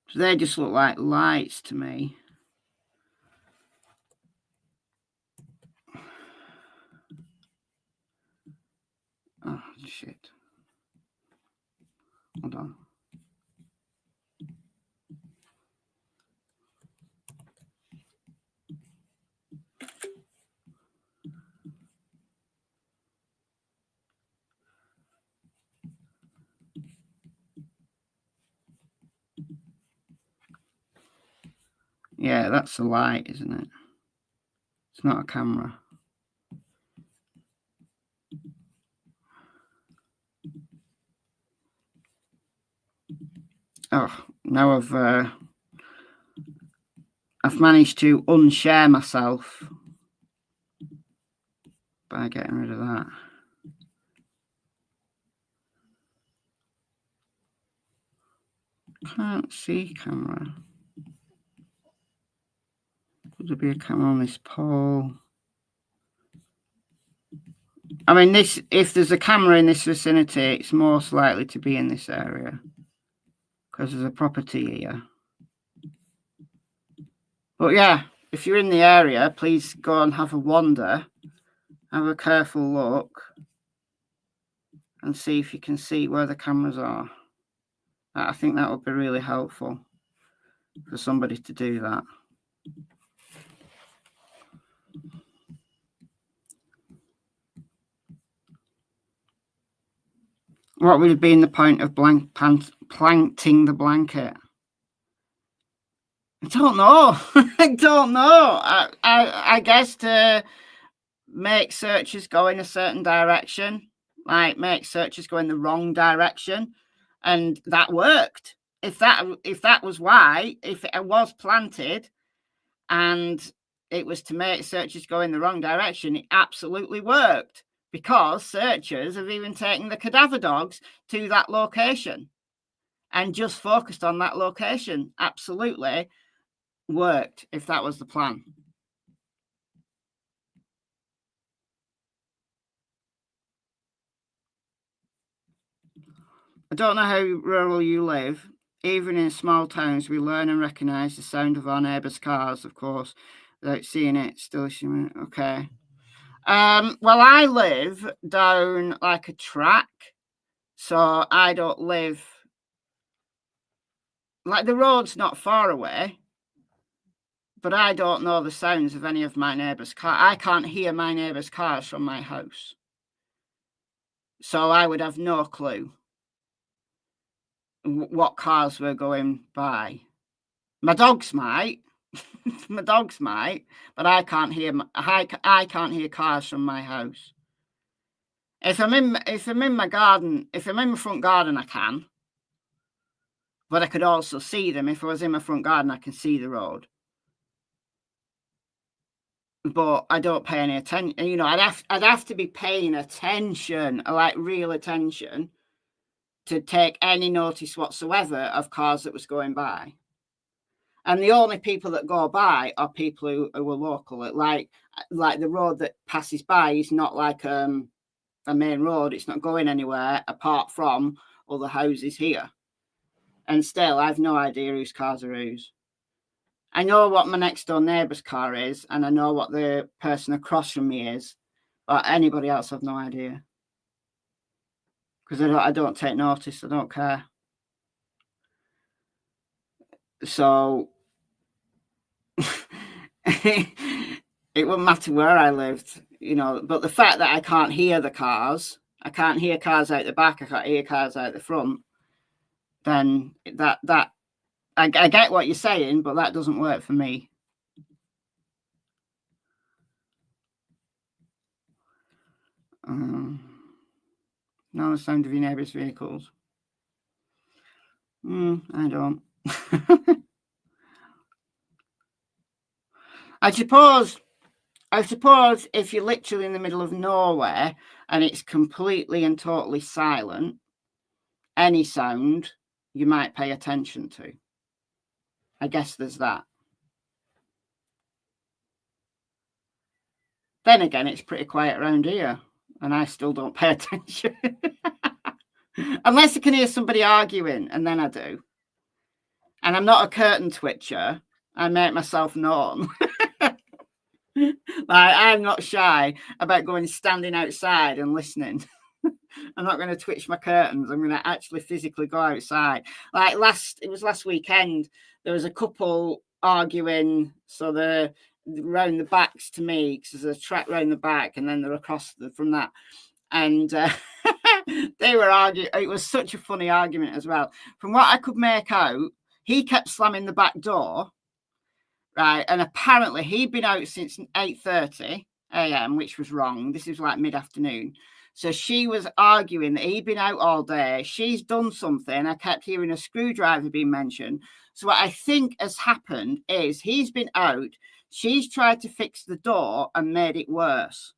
So they just look like lights to me. Oh, shit. Hold on. Yeah, that's a light, isn't it? It's not a camera. Oh, now I've managed to unshare myself by getting rid of that. Can't see camera. Could there be a camera on this pole? I mean, this, if there's a camera in this vicinity, it's most likely to be in this area, because there's a property here. But yeah, if you're in the area, please go and have a wander, have a careful look, and see if you can see where the cameras are. I think that would be really helpful for somebody to do that. What would have been the point of planting the blanket? I don't know. I don't know. I guess to make searches go in a certain direction, like make searches go in the wrong direction, and that worked. If that was why, if it was planted and it was to make searches go in the wrong direction, it absolutely worked, because searchers have even taken the cadaver dogs to that location and just focused on that location. Absolutely worked, if that was the plan. I don't know how rural you live. Even in small towns, we learn and recognise the sound of our neighbours' cars, of course, without seeing it. Still, okay. Well, I live down like a track, so I don't live like the road's not far away, but I don't know the sounds of any of my neighbours' cars. I can't hear my neighbours' cars from my house, so I would have no clue what cars were going by. My dogs might. My dogs might, but I can't hear. I can't hear cars from my house. If I'm in my garden, if I'm in my front garden, I can. But I could also see them. If I was in my front garden, I can see the road. But I don't pay any attention. You know, I'd have to be paying attention, like real attention, to take any notice whatsoever of cars that was going by. And the only people that go by are people who are local. Like the road that passes by is not like a main road. It's not going anywhere apart from other houses here. And still, I've no idea whose cars are whose. I know what my next door neighbour's car is, and I know what the person across from me is, but anybody else, I've no idea. Because I don't take notice. I don't care. So it wouldn't matter where I lived, you know. But the fact that I can't hear the cars, I can't hear cars out the back, I can't hear cars out the front, then that I get what you're saying, but that doesn't work for me. Know the sound of your neighbour's vehicles. I don't. I suppose if you're literally in the middle of nowhere and it's completely and totally silent, any sound you might pay attention to. I guess there's that. Then again, it's pretty quiet around here, and I still don't pay attention. Unless I can hear somebody arguing, and then I do. And I'm not a curtain twitcher. I make myself known. Like, I'm not shy about going standing outside and listening. I'm not going to twitch my curtains. I'm going to actually physically go outside. Like it was last weekend, there was a couple arguing. So they're round the backs to me, because there's a track round the back, and then they're across from that. And they were arguing. It was such a funny argument as well. From what I could make out, he kept slamming the back door. Right, and apparently he'd been out since 8:30 a.m., which was wrong. This is like mid-afternoon. So she was arguing that he'd been out all day. She's done something. I kept hearing a screwdriver being mentioned. So what I think has happened is he's been out. She's tried to fix the door and made it worse.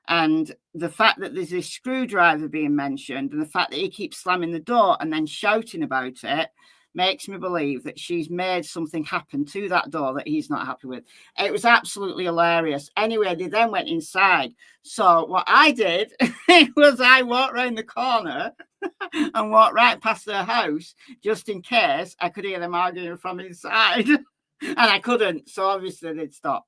And the fact that there's this screwdriver being mentioned, and the fact that he keeps slamming the door and then shouting about it, makes me believe that she's made something happen to that door that he's not happy with. It was absolutely hilarious. Anyway, they then went inside. So what I did was I walked around the corner and walked right past their house, just in case I could hear them arguing from inside. And I couldn't, so obviously they'd stop.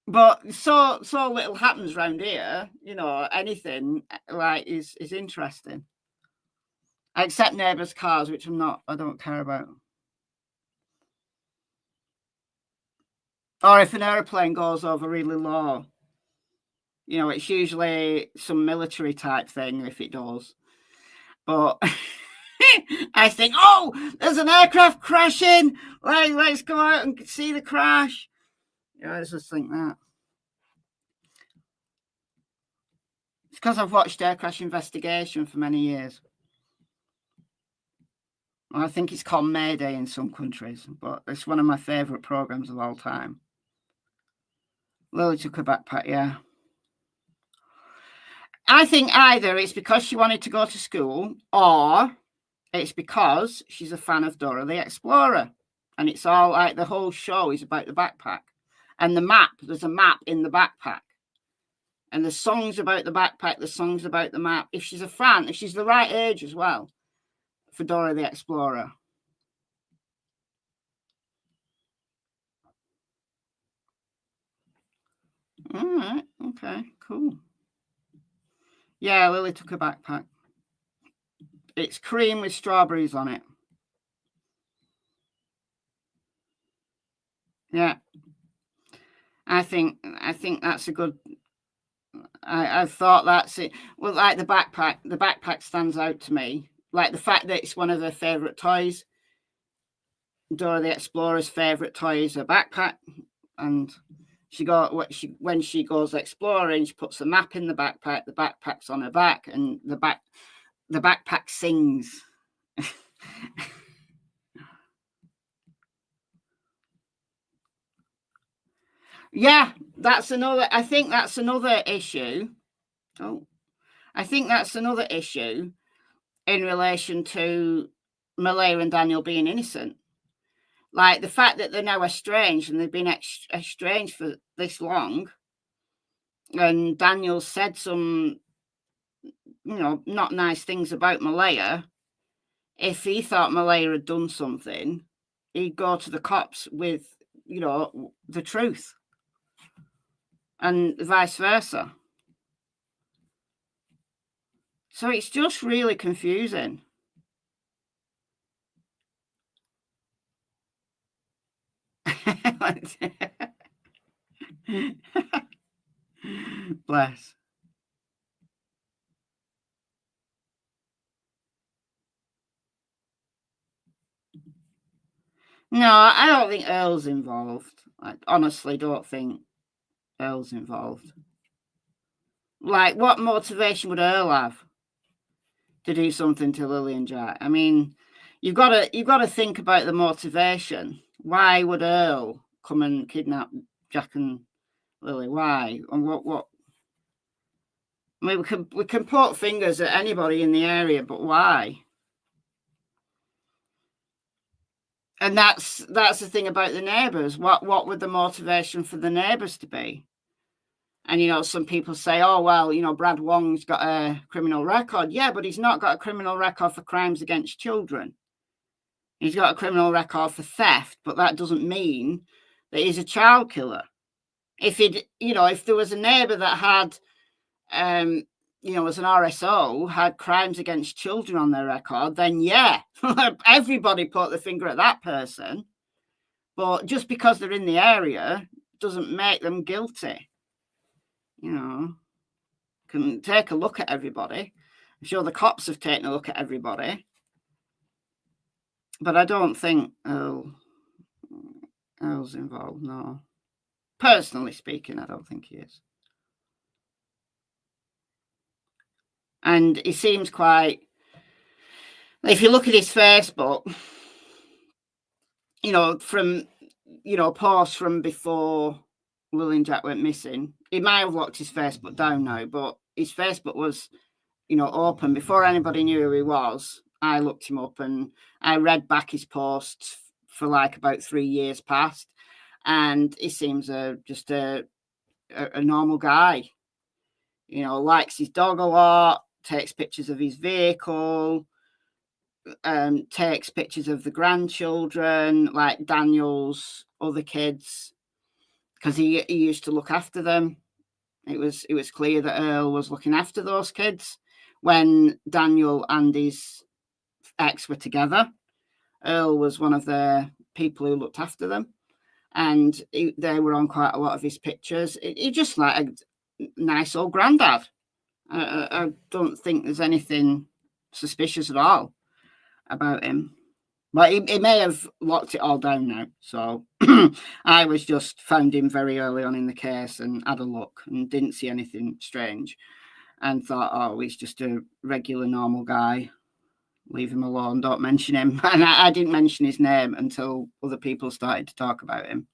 But so little happens around here, you know. Anything like is interesting. Except neighbours' cars, which I don't care about. Or if an aeroplane goes over really low, you know, it's usually some military type thing if it does. But I think, oh, there's an aircraft crashing. Let's go out and see the crash. Yeah, I just think that. It's because I've watched Air Crash Investigation for many years. I think it's called Mayday in some countries, but it's one of my favourite programmes of all time. Lily took a backpack, yeah. I think either it's because she wanted to go to school, or it's because she's a fan of Dora the Explorer. And it's all like the whole show is about the backpack. And the map, there's a map in the backpack. And the songs about the backpack, the songs about the map. If she's a fan, if she's the right age as well for Dora the Explorer. All right. Okay, cool. Yeah, Lily took a backpack. It's cream with strawberries on it. Yeah. I think that's a good... I thought that's it. Well, like the backpack stands out to me. Like the fact that it's one of her favourite toys. Dora the Explorer's favourite toy is a backpack. And when she goes exploring, she puts a map in the backpack's on her back, and the backpack sings. Yeah, I think that's another issue. I think that's another issue in relation to Malaya and Daniel being innocent. Like the fact that they're now estranged, and they've been estranged for this long. And Daniel said some, not nice things about Malaya. If he thought Malaya had done something, he'd go to the cops with, the truth. And vice versa. So it's just really confusing. Bless. No, I don't think Earl's involved. I honestly don't think Earl's involved. Like, what motivation would Earl have to do something to Lily and Jack? I mean, you've got to think about the motivation. Why would Earl come and kidnap Jack and Lily? Why? And what? I mean, we can point fingers at anybody in the area, but why? And that's the thing about the neighbours. What would the motivation for the neighbours to be? And, some people say, oh, well, Brad Wong's got a criminal record. Yeah, but he's not got a criminal record for crimes against children. He's got a criminal record for theft, but that doesn't mean that he's a child killer. If there was a neighbour that had, as an RSO, had crimes against children on their record, then yeah, everybody put the finger at that person. But just because they're in the area doesn't make them guilty. Can take a look at everybody. I'm sure the cops have taken a look at everybody. But I don't think Earl's involved, no. Personally speaking, I don't think he is. And he seems quite... If you look at his Facebook, from, posts from before Lily and Jack went missing, he might have locked his Facebook down now, but his Facebook was, open. Before anybody knew who he was, I looked him up and I read back his posts for like about 3 years past, and he seems just a normal guy. Likes his dog a lot, takes pictures of his vehicle, takes pictures of the grandchildren, like Daniel's other kids, because he used to look after them. It was clear that Earl was looking after those kids when Daniel and his ex were together. Earl was one of the people who looked after them, and they were on quite a lot of his pictures. He just like a nice old granddad. I don't think there's anything suspicious at all about him. But he may have locked it all down now. So I found him very early on in the case and had a look and didn't see anything strange, and thought, oh, he's just a regular normal guy. Leave him alone. Don't mention him. And I didn't mention his name until other people started to talk about him.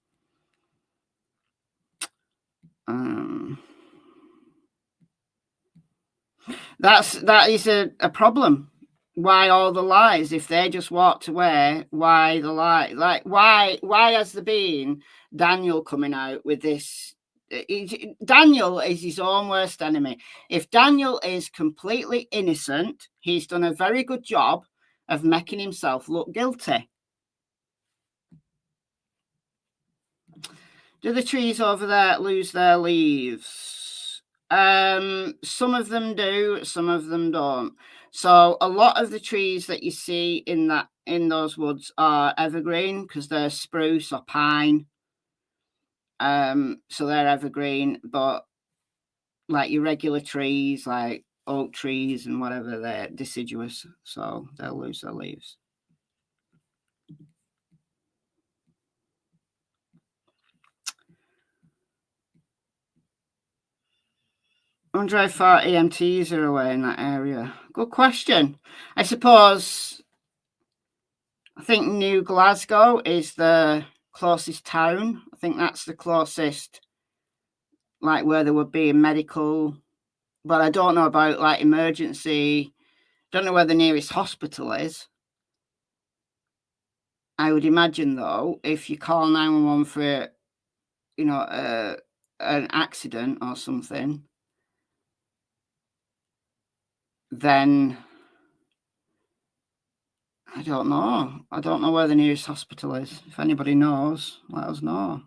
That is a problem. Why all the lies? If they just walked away, why the lie? Like, why has there been Daniel coming out with this Daniel is his own worst enemy. If Daniel is completely innocent, he's done a very good job of making himself look guilty. Do the trees over there lose their leaves? Some of them do, some of them don't. So a lot of the trees that you see in those woods are evergreen because they're spruce or pine. So they're evergreen, but like your regular trees, like oak trees and whatever, they're deciduous, so they'll lose their leaves. 100 how far EMTs are away in that area? Good question. I suppose I think New Glasgow is the closest town. I think that's the closest, like where there would be a medical, but I don't know about like emergency. Don't know where the nearest hospital is. I would imagine though, if you call 911 for, you know, an accident or something, then I don't know. I don't know where the nearest hospital is. If anybody knows, let us know.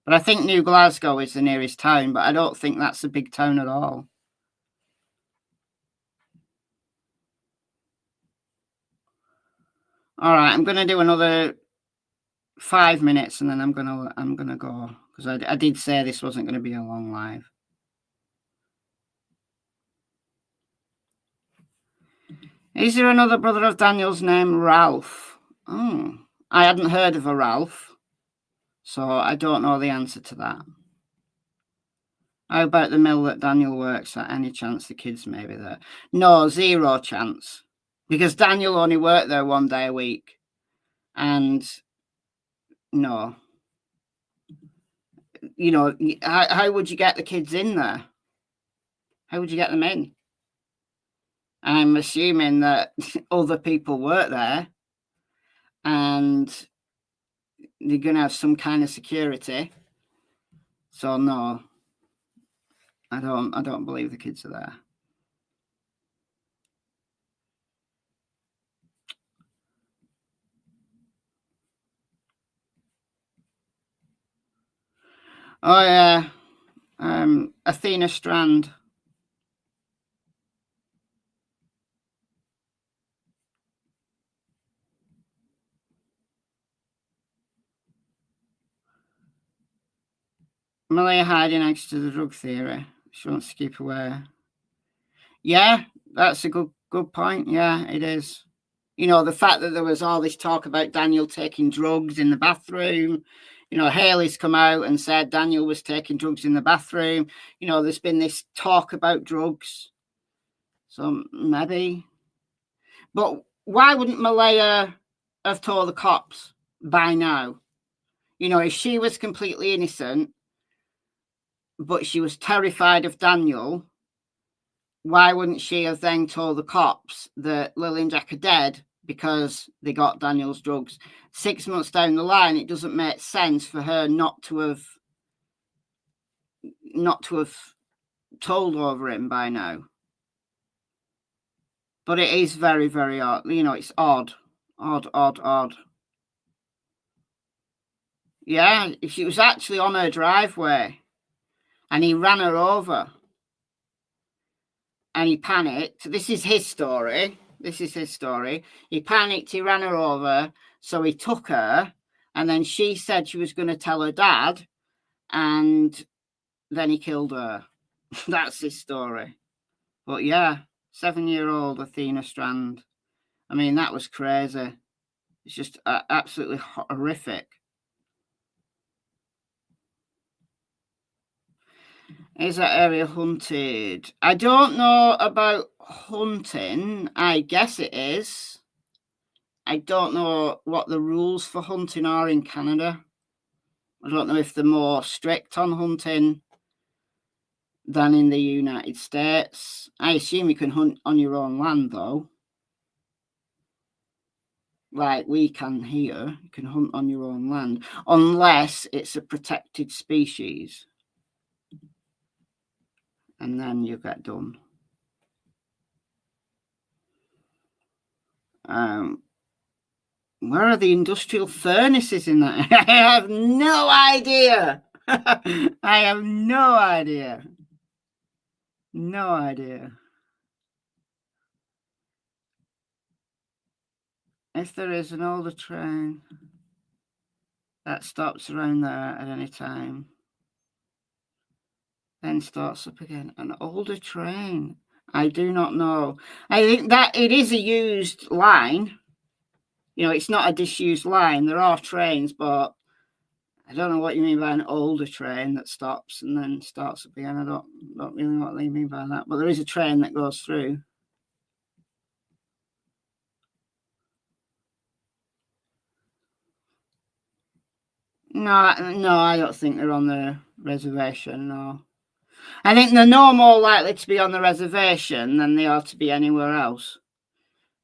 But I think New Glasgow is the nearest town, but I don't think that's a big town at all. All right, I'm going to do another 5 minutes and then I'm going to go because I did say this wasn't going to be a long live. Is there another brother of Daniel's name Ralph? Oh, I hadn't heard of a Ralph, so I don't know the answer to that. How about the mill that Daniel works at? Any chance the kids may be there? No, zero chance. Because Daniel only worked there 1 day a week. And no. You know, how would you get the kids in there? How would you get them in? I'm assuming that other people work there and they're going to have some kind of security. So no, I don't believe the kids are there. Oh yeah, Athena Strand. Malaya hiding next to the drug theory. She wants to keep away. Yeah, that's a good point. Yeah, it is. You know, the fact that there was all this talk about Daniel taking drugs in the bathroom. You know, Haley's come out and said Daniel was taking drugs in the bathroom. You know, there's been this talk about drugs. So maybe. But why wouldn't Malaya have told the cops by now? You know, if she was completely innocent, but she was terrified of Daniel, why wouldn't she have then told the cops that Lilly and Jack are dead because they got Daniel's drugs? 6 months down the line, it doesn't make sense for her not to have told over him by now. But it is very, very odd. You know, it's odd. Yeah, she was actually on her driveway and he ran her over and he panicked. This is his story. He panicked, he ran her over, so he took her, and then she said she was going to tell her dad, and then he killed her. That's his story. But yeah, 7-year-old Athena Strand. I mean, that was crazy. It's just absolutely horrific. Is that area hunted? I don't know about hunting. I guess it is. I don't know what the rules for hunting are in Canada. I don't know if they're more strict on hunting than in the United States. I assume you can hunt on your own land, though. Like we can here. You can hunt on your own land, unless it's a protected species. and then you get done. Where are the industrial furnaces in that? I have no idea. I have no idea. No idea. If there is an older train that stops around there at any time, then starts up again. An older train. I do not know. I think that it is a used line. You know, it's not a disused line. There are trains, but I don't know what you mean by an older train that stops and then starts up again. I don't really know what they mean by that. But there is a train that goes through. No, I don't think they're on the reservation, no. I think they're no more likely to be on the reservation than they are to be anywhere else.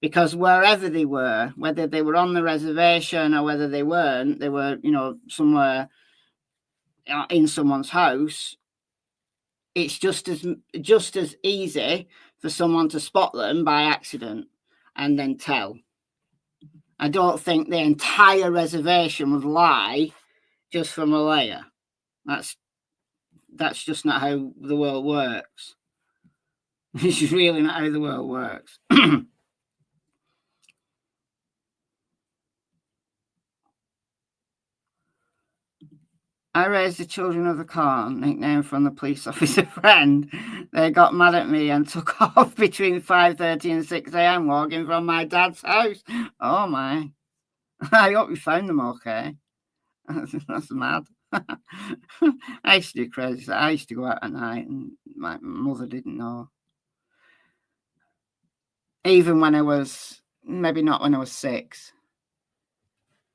Because wherever they were, whether they were on the reservation or whether they weren't, they were, you know, somewhere in someone's house, it's just as easy for someone to spot them by accident and then tell. I don't think the entire reservation would lie just from a layer. That's just not how the world works. It's really not how the world works. I raised the children of the corn, nickname from the police officer friend. They got mad at me and took off between 5:30 and 6 a.m. walking from my dad's house. Oh my. I hope you found them okay. That's mad. I used to do crazy stuff. I used to go out at night and my mother didn't know. Even when I was, maybe not when I was 6.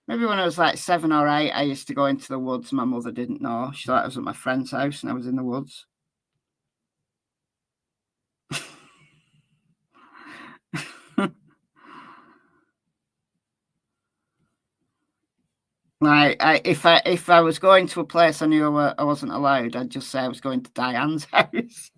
Maybe when I was like 7 or 8, I used to go into the woods. My mother didn't know. She thought I was at my friend's house and I was in the woods. Like, if I was going to a place I knew I wasn't allowed, I'd just say I was going to Diane's house.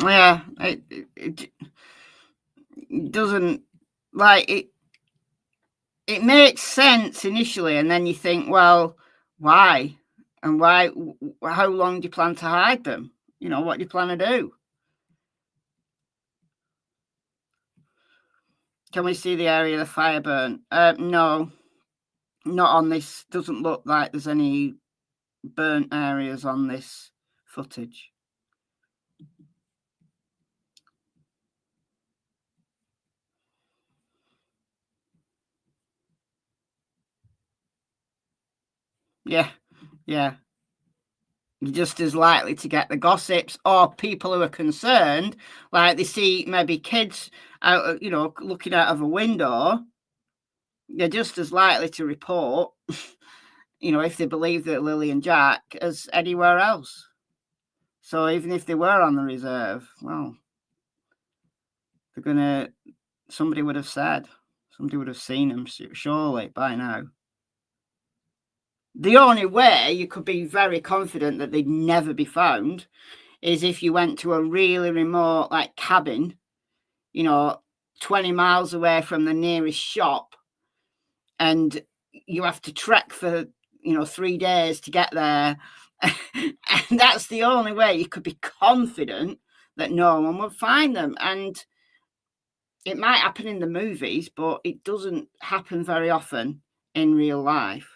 Yeah, it doesn't, like, it makes sense initially, and then you think, well, why? And why? How long do you plan to hide them? You know, what do you plan to do? Can we see the area the fire burnt? No, not on this. Doesn't look like there's any burnt areas on this footage. Yeah. You're just as likely to get the gossips or people who are concerned, like they see maybe kids out, you know, looking out of a window. They're just as likely to report, you know, if they believe that Lilly and Jack as anywhere else. So even if they were on the reserve, well, somebody would have said, somebody would have seen them surely by now. The only way you could be very confident that they'd never be found is if you went to a really remote, like, cabin, you know, 20 miles away from the nearest shop, and you have to trek for, you know, 3 days to get there. And that's the only way you could be confident that no one would find them. And it might happen in the movies, but it doesn't happen very often in real life.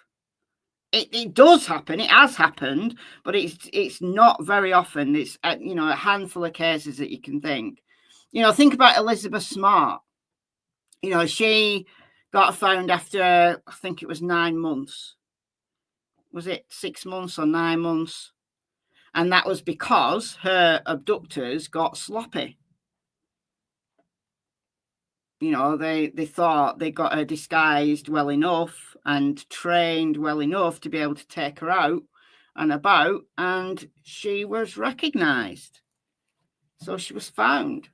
It does happen. It has happened, but it's not very often. It's you know, a handful of cases that you can think. You know, think about Elizabeth Smart. You know, she got found after, I think it was 9 months. Was it 6 months or 9 months? And that was because her abductors got sloppy. You know, they thought they got her disguised well enough and trained well enough to be able to take her out and about, and she was recognised. So she was found.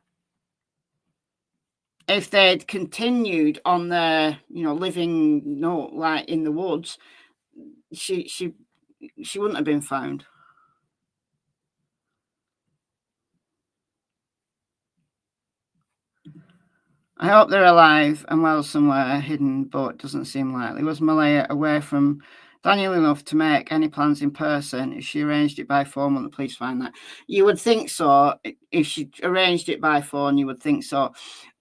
if they'd continued on their, living like in the woods, she wouldn't have been found. I hope they're alive and well somewhere hidden, but it doesn't seem likely. Was Malaya away from Daniel enough to make any plans in person? If she arranged it by phone, will the police find that? You would think so. If she arranged it by phone, you would think so.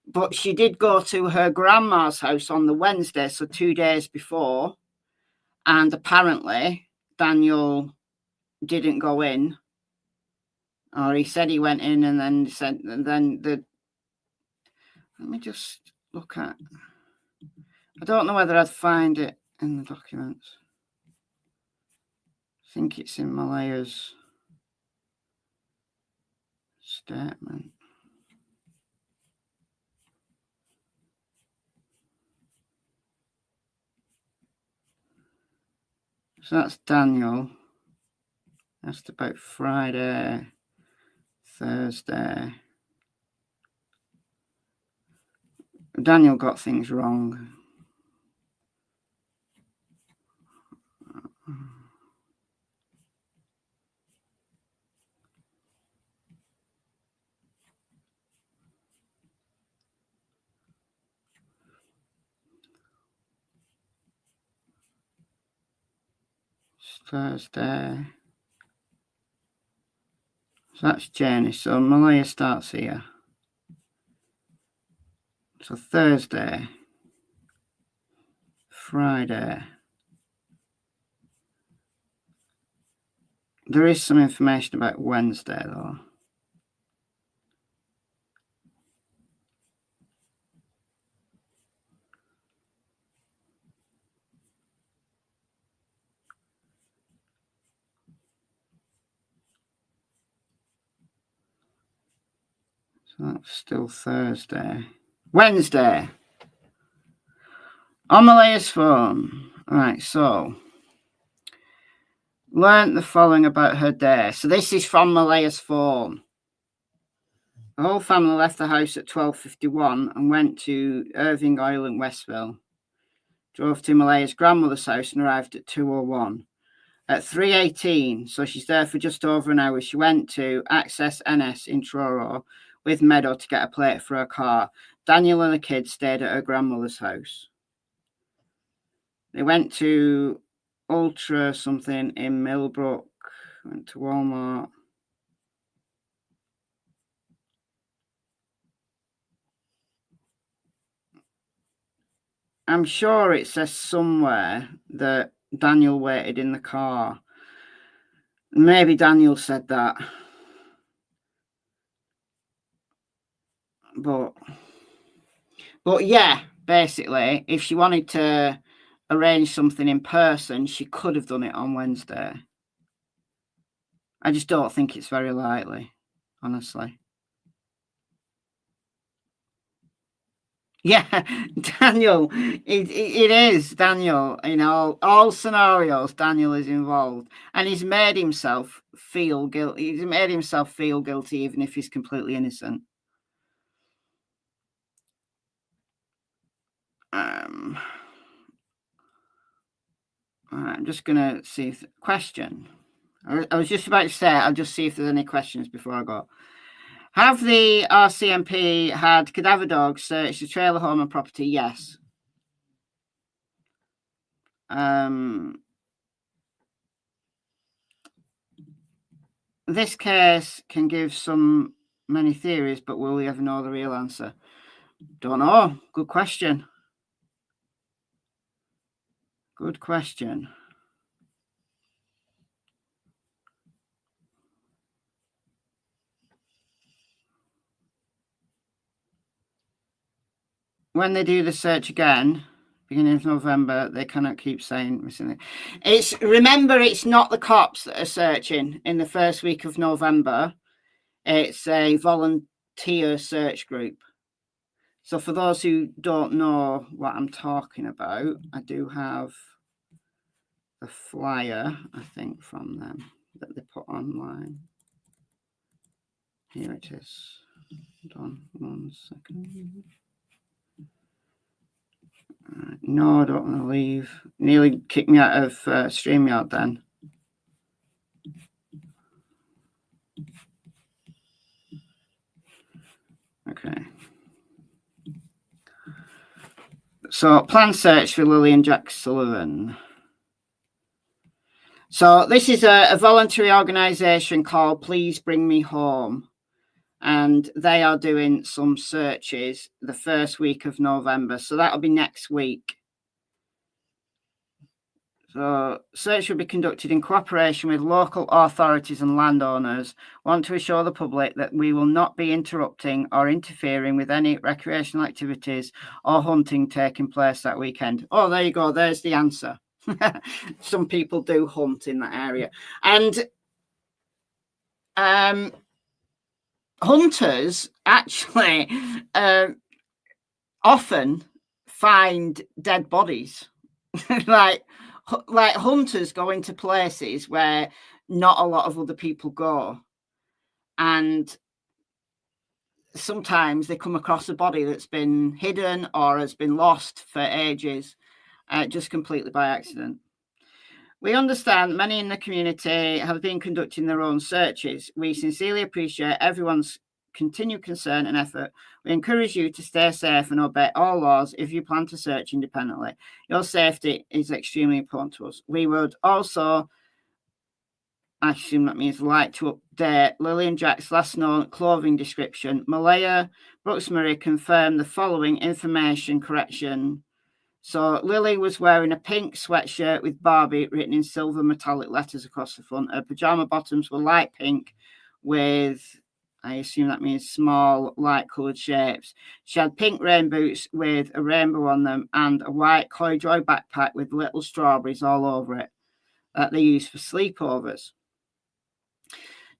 But she did go to her grandma's house on the Wednesday, so 2 days before. And apparently, Daniel didn't go in. Or he said he went in and then said, and then the... Let me just look at... I don't know whether I'd find it in the documents. I think it's in Malaya's statement. So that's Daniel. That's about Friday, Thursday. Daniel got things wrong. It's Thursday. So that's Janie. So Malaya starts here. So Thursday, Friday. There is some information about Wednesday, though. So that's still Thursday. Wednesday. On Malaya's phone. All right, so... learned the following about her day. So this is from Malaya's phone. The whole family left the house at 12:51 and went to Irving Oil in Westville. Drove to Malaya's grandmother's house and arrived at 2:01. At 3:18, so she's there for just over an hour, she went to Access NS in Truro with Meadow to get a plate for her car. Daniel and the kids stayed at her grandmother's house. They went to Ultra something in Millbrook, went to Walmart. I'm sure it says somewhere that Daniel waited in the car. Maybe Daniel said that. But yeah, basically, if she wanted to arrange something in person, she could have done it on Wednesday. I just don't think it's very likely, honestly. Yeah, Daniel, it is Daniel. In all scenarios, Daniel is involved, and he's made himself feel guilty. He's made himself feel guilty, even if he's completely innocent. I'm just gonna see if question. I was just about to say I'll just see if there's any questions before I go. Have the RCMP had cadaver dogs search the trailer home and property? Yes. This case can give many theories, but will we ever know the real answer? Don't know. Good question. Good question. When they do the search again, beginning of November, they cannot keep saying missing. Remember, it's not the cops that are searching in the first week of November. It's a volunteer search group. So for those who don't know what I'm talking about, I do have the flyer, I think, from them that they put online. Here it is. Hold on 1 second. No, I don't want to leave. Nearly kicked me out of StreamYard then. Okay. So, plan search for Lilly and Jack Sullivan. So, this is a voluntary organisation called Please Bring Me Home. And they are doing some searches the first week of November. So, that'll be next week. So, search will be conducted in cooperation with local authorities and landowners. Want to assure the public that we will not be interrupting or interfering with any recreational activities or hunting taking place that weekend. Oh, there you go. There's the answer. Some people do hunt in that area. And hunters actually often find dead bodies. like hunters go into places where not a lot of other people go, and sometimes they come across a body that's been hidden or has been lost for ages, just completely by accident. We understand many in the community have been conducting their own searches. We sincerely appreciate everyone's continued concern and effort. We encourage you to stay safe and obey all laws if you plan to search independently. Your safety is extremely important to us. We would also, I assume that means, like to update Lilly and Jack's last known clothing description. Malaya Brooksmurray confirmed the following information correction. So Lilly was wearing a pink sweatshirt with Barbie written in silver metallic letters across the front. Her pajama bottoms were light pink with, I assume that means small, light-coloured shapes. She had pink rain boots with a rainbow on them and a white corduroy backpack with little strawberries all over it that they used for sleepovers.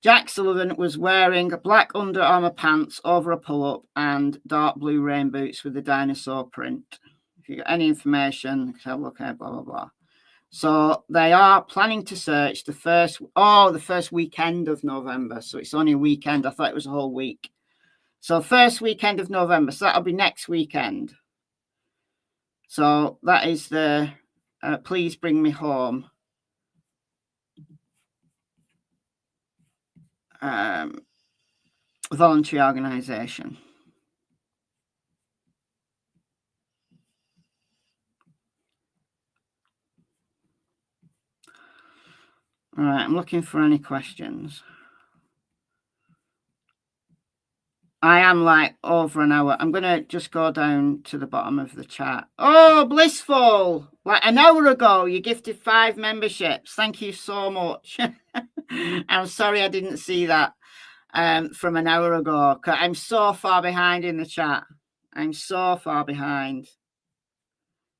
Jack Sullivan was wearing black Under Armour pants over a pull-up and dark blue rain boots with a dinosaur print. If you got any information, have a look at blah, blah, blah. So they are planning to search the first weekend of November. So it's only a weekend. I thought it was a whole week. So first weekend of November. So that'll be next weekend. So that is the Please Bring Me Home voluntary organisation. All right, I'm looking for any questions. I am like over an hour. I'm going to just go down to the bottom of the chat. Oh, Blissful. Like an hour ago, you gifted 5 memberships. Thank you so much. I'm sorry I didn't see that from an hour ago. I'm so far behind in the chat. I'm so far behind.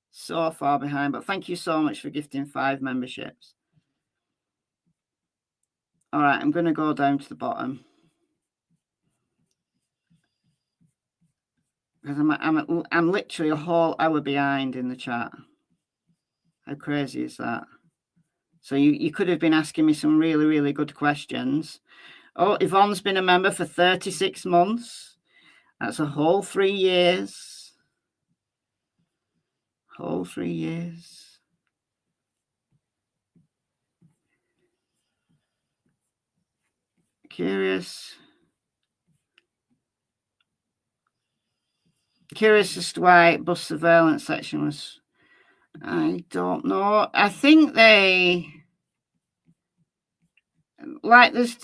So far behind. But thank you so much for gifting 5 memberships. All right, I'm going to go down to the bottom. Because I'm literally a whole hour behind in the chat. How crazy is that? So you could have been asking me some really, really good questions. Oh, Yvonne's been a member for 36 months. That's a whole 3 years. Whole 3 years. Curious as to why bus surveillance section was. I don't know. I think they like there's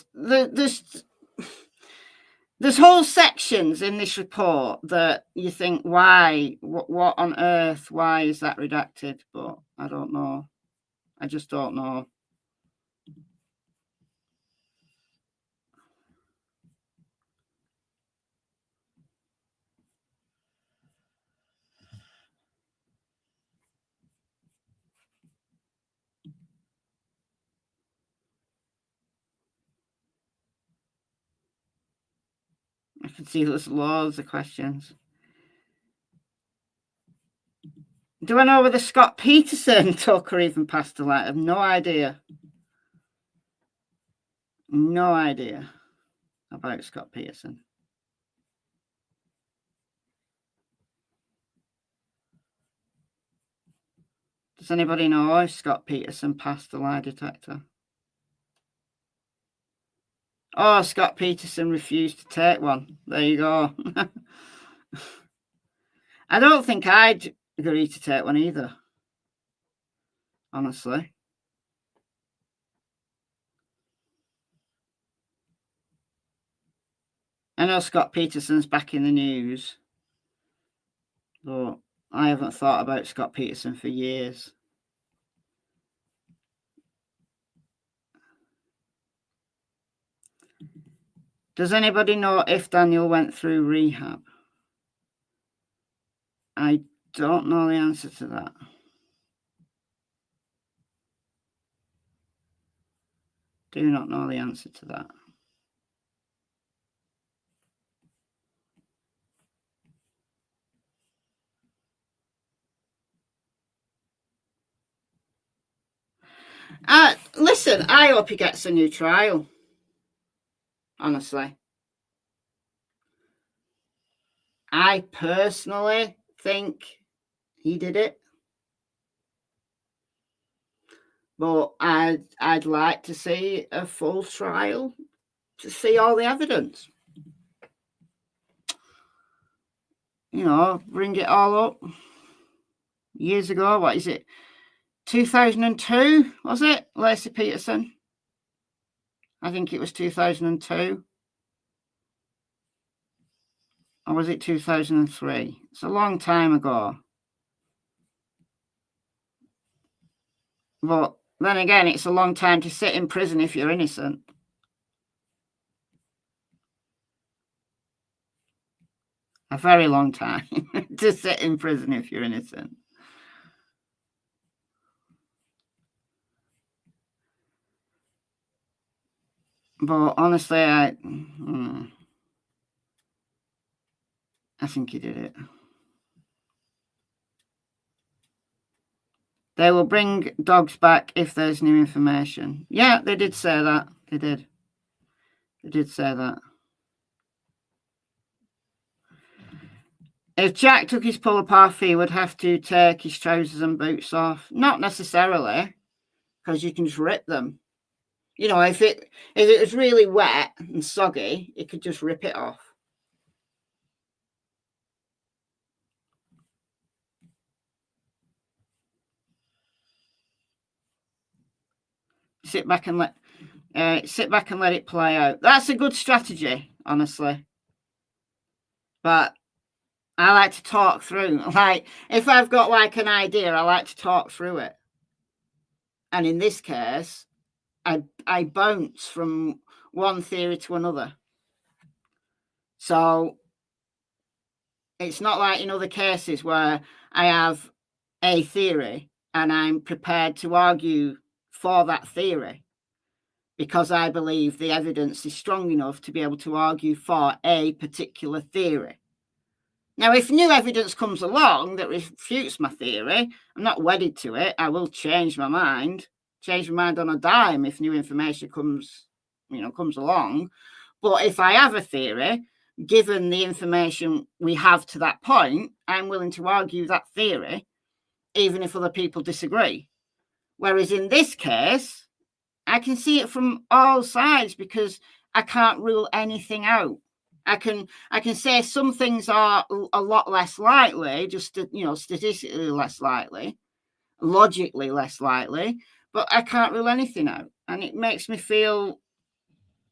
whole sections in this report that you think, why? What on earth? Why is that redacted? But I don't know. I just don't know. I can see there's loads of questions. Do I know whether Scott Peterson took or even passed a light? I have no idea. No idea about Scott Peterson. Does anybody know if Scott Peterson passed the lie detector? Oh, Scott Peterson refused to take one. There you go. I don't think I'd agree to take one either, honestly. I know Scott Peterson's back in the news, but I haven't thought about Scott Peterson for years. Does anybody know if Daniel went through rehab? I don't know the answer to that. Do not know the answer to that. Listen, I hope he gets a new trial. Honestly. I personally think he did it. But I'd like to see a full trial to see all the evidence. You know, bring it all up. Years ago, what is it? 2002, was it? Lacey Peterson? I think it was 2002. Or was it 2003? It's a long time ago. But then again, it's a long time to sit in prison if you're innocent. A very long time to sit in prison if you're innocent. But honestly, I think he did it. They will bring dogs back if there's new information. Yeah, they did say that. They did. They did say that. If Jack took his pull-up off, he would have to take his trousers and boots off. Not necessarily, because you can just rip them. You know, if it was really wet and soggy, you could just rip it off. Sit back and let it play out. That's a good strategy, honestly. But I like to talk through. Like, if I've got like an idea, I like to talk through it. And in this case, I bounce from one theory to another. So it's not like in other cases where I have a theory and I'm prepared to argue for that theory because I believe the evidence is strong enough to be able to argue for a particular theory. Now, if new evidence comes along that refutes my theory, I'm not wedded to it. I will change my mind on a dime if new information comes along. But if I have a theory, given the information we have to that point, I'm willing to argue that theory, even if other people disagree. Whereas in this case, I can see it from all sides because I can't rule anything out. I can say some things are a lot less likely, just statistically less likely, logically less likely, but I can't rule anything out, and it makes me feel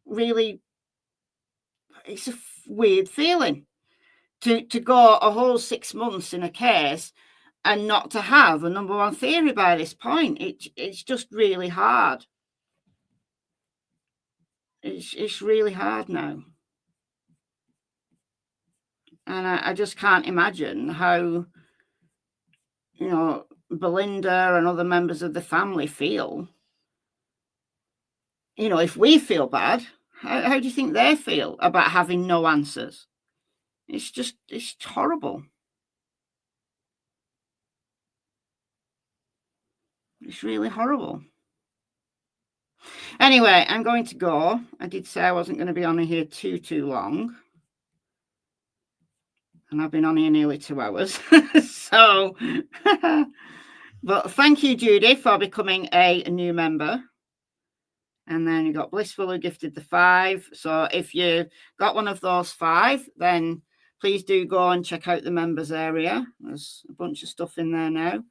really. It's a weird feeling to go a whole 6 months in a case and not to have a number one theory by this point. It's just really hard. It's really hard now. And I just can't imagine how, Belinda and other members of the family feel. If we feel bad, how do you think they feel about having no answers? It's horrible. It's really horrible. Anyway, I'm going to go. I did say I wasn't going to be on here too long. And I've been on here nearly 2 hours. So But thank you, Judy, for becoming a new member. And then you got Blissful, who gifted the 5. So if you got one of those 5, then please do go and check out the members area. There's a bunch of stuff in there now.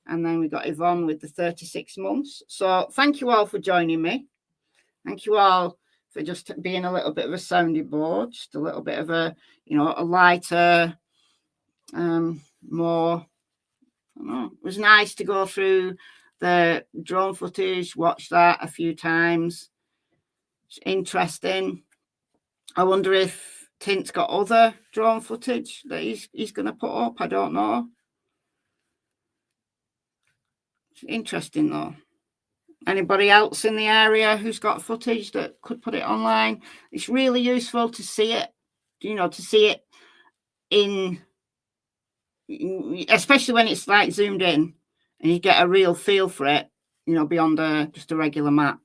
And then we got Yvonne with the 36 months. So thank you all for joining me. Thank you all for just being a little bit of a sounding board, just a little bit of a, a lighter, more, I don't know. It was nice to go through the drone footage, watch that a few times. It's interesting. I wonder if Tint's got other drone footage that he's going to put up. I don't know. It's interesting, though. Anybody else in the area who's got footage that could put it online? It's really useful to see it, to see it in, especially when it's like zoomed in and you get a real feel for it, beyond just a regular map.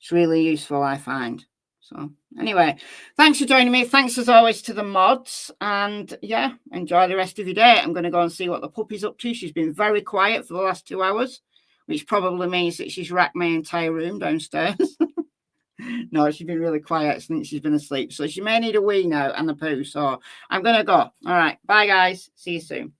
It's really useful, I find. So anyway, thanks for joining me. Thanks as always to the mods, and yeah, enjoy the rest of your day. I'm going to go and see what the puppy's up to. She's been very quiet for the last 2 hours, which probably means that she's racked my entire room downstairs. No, she's been really quiet. I think she's been asleep. So she may need a wee now and a poo. So I'm going to go. All right. Bye, guys. See you soon.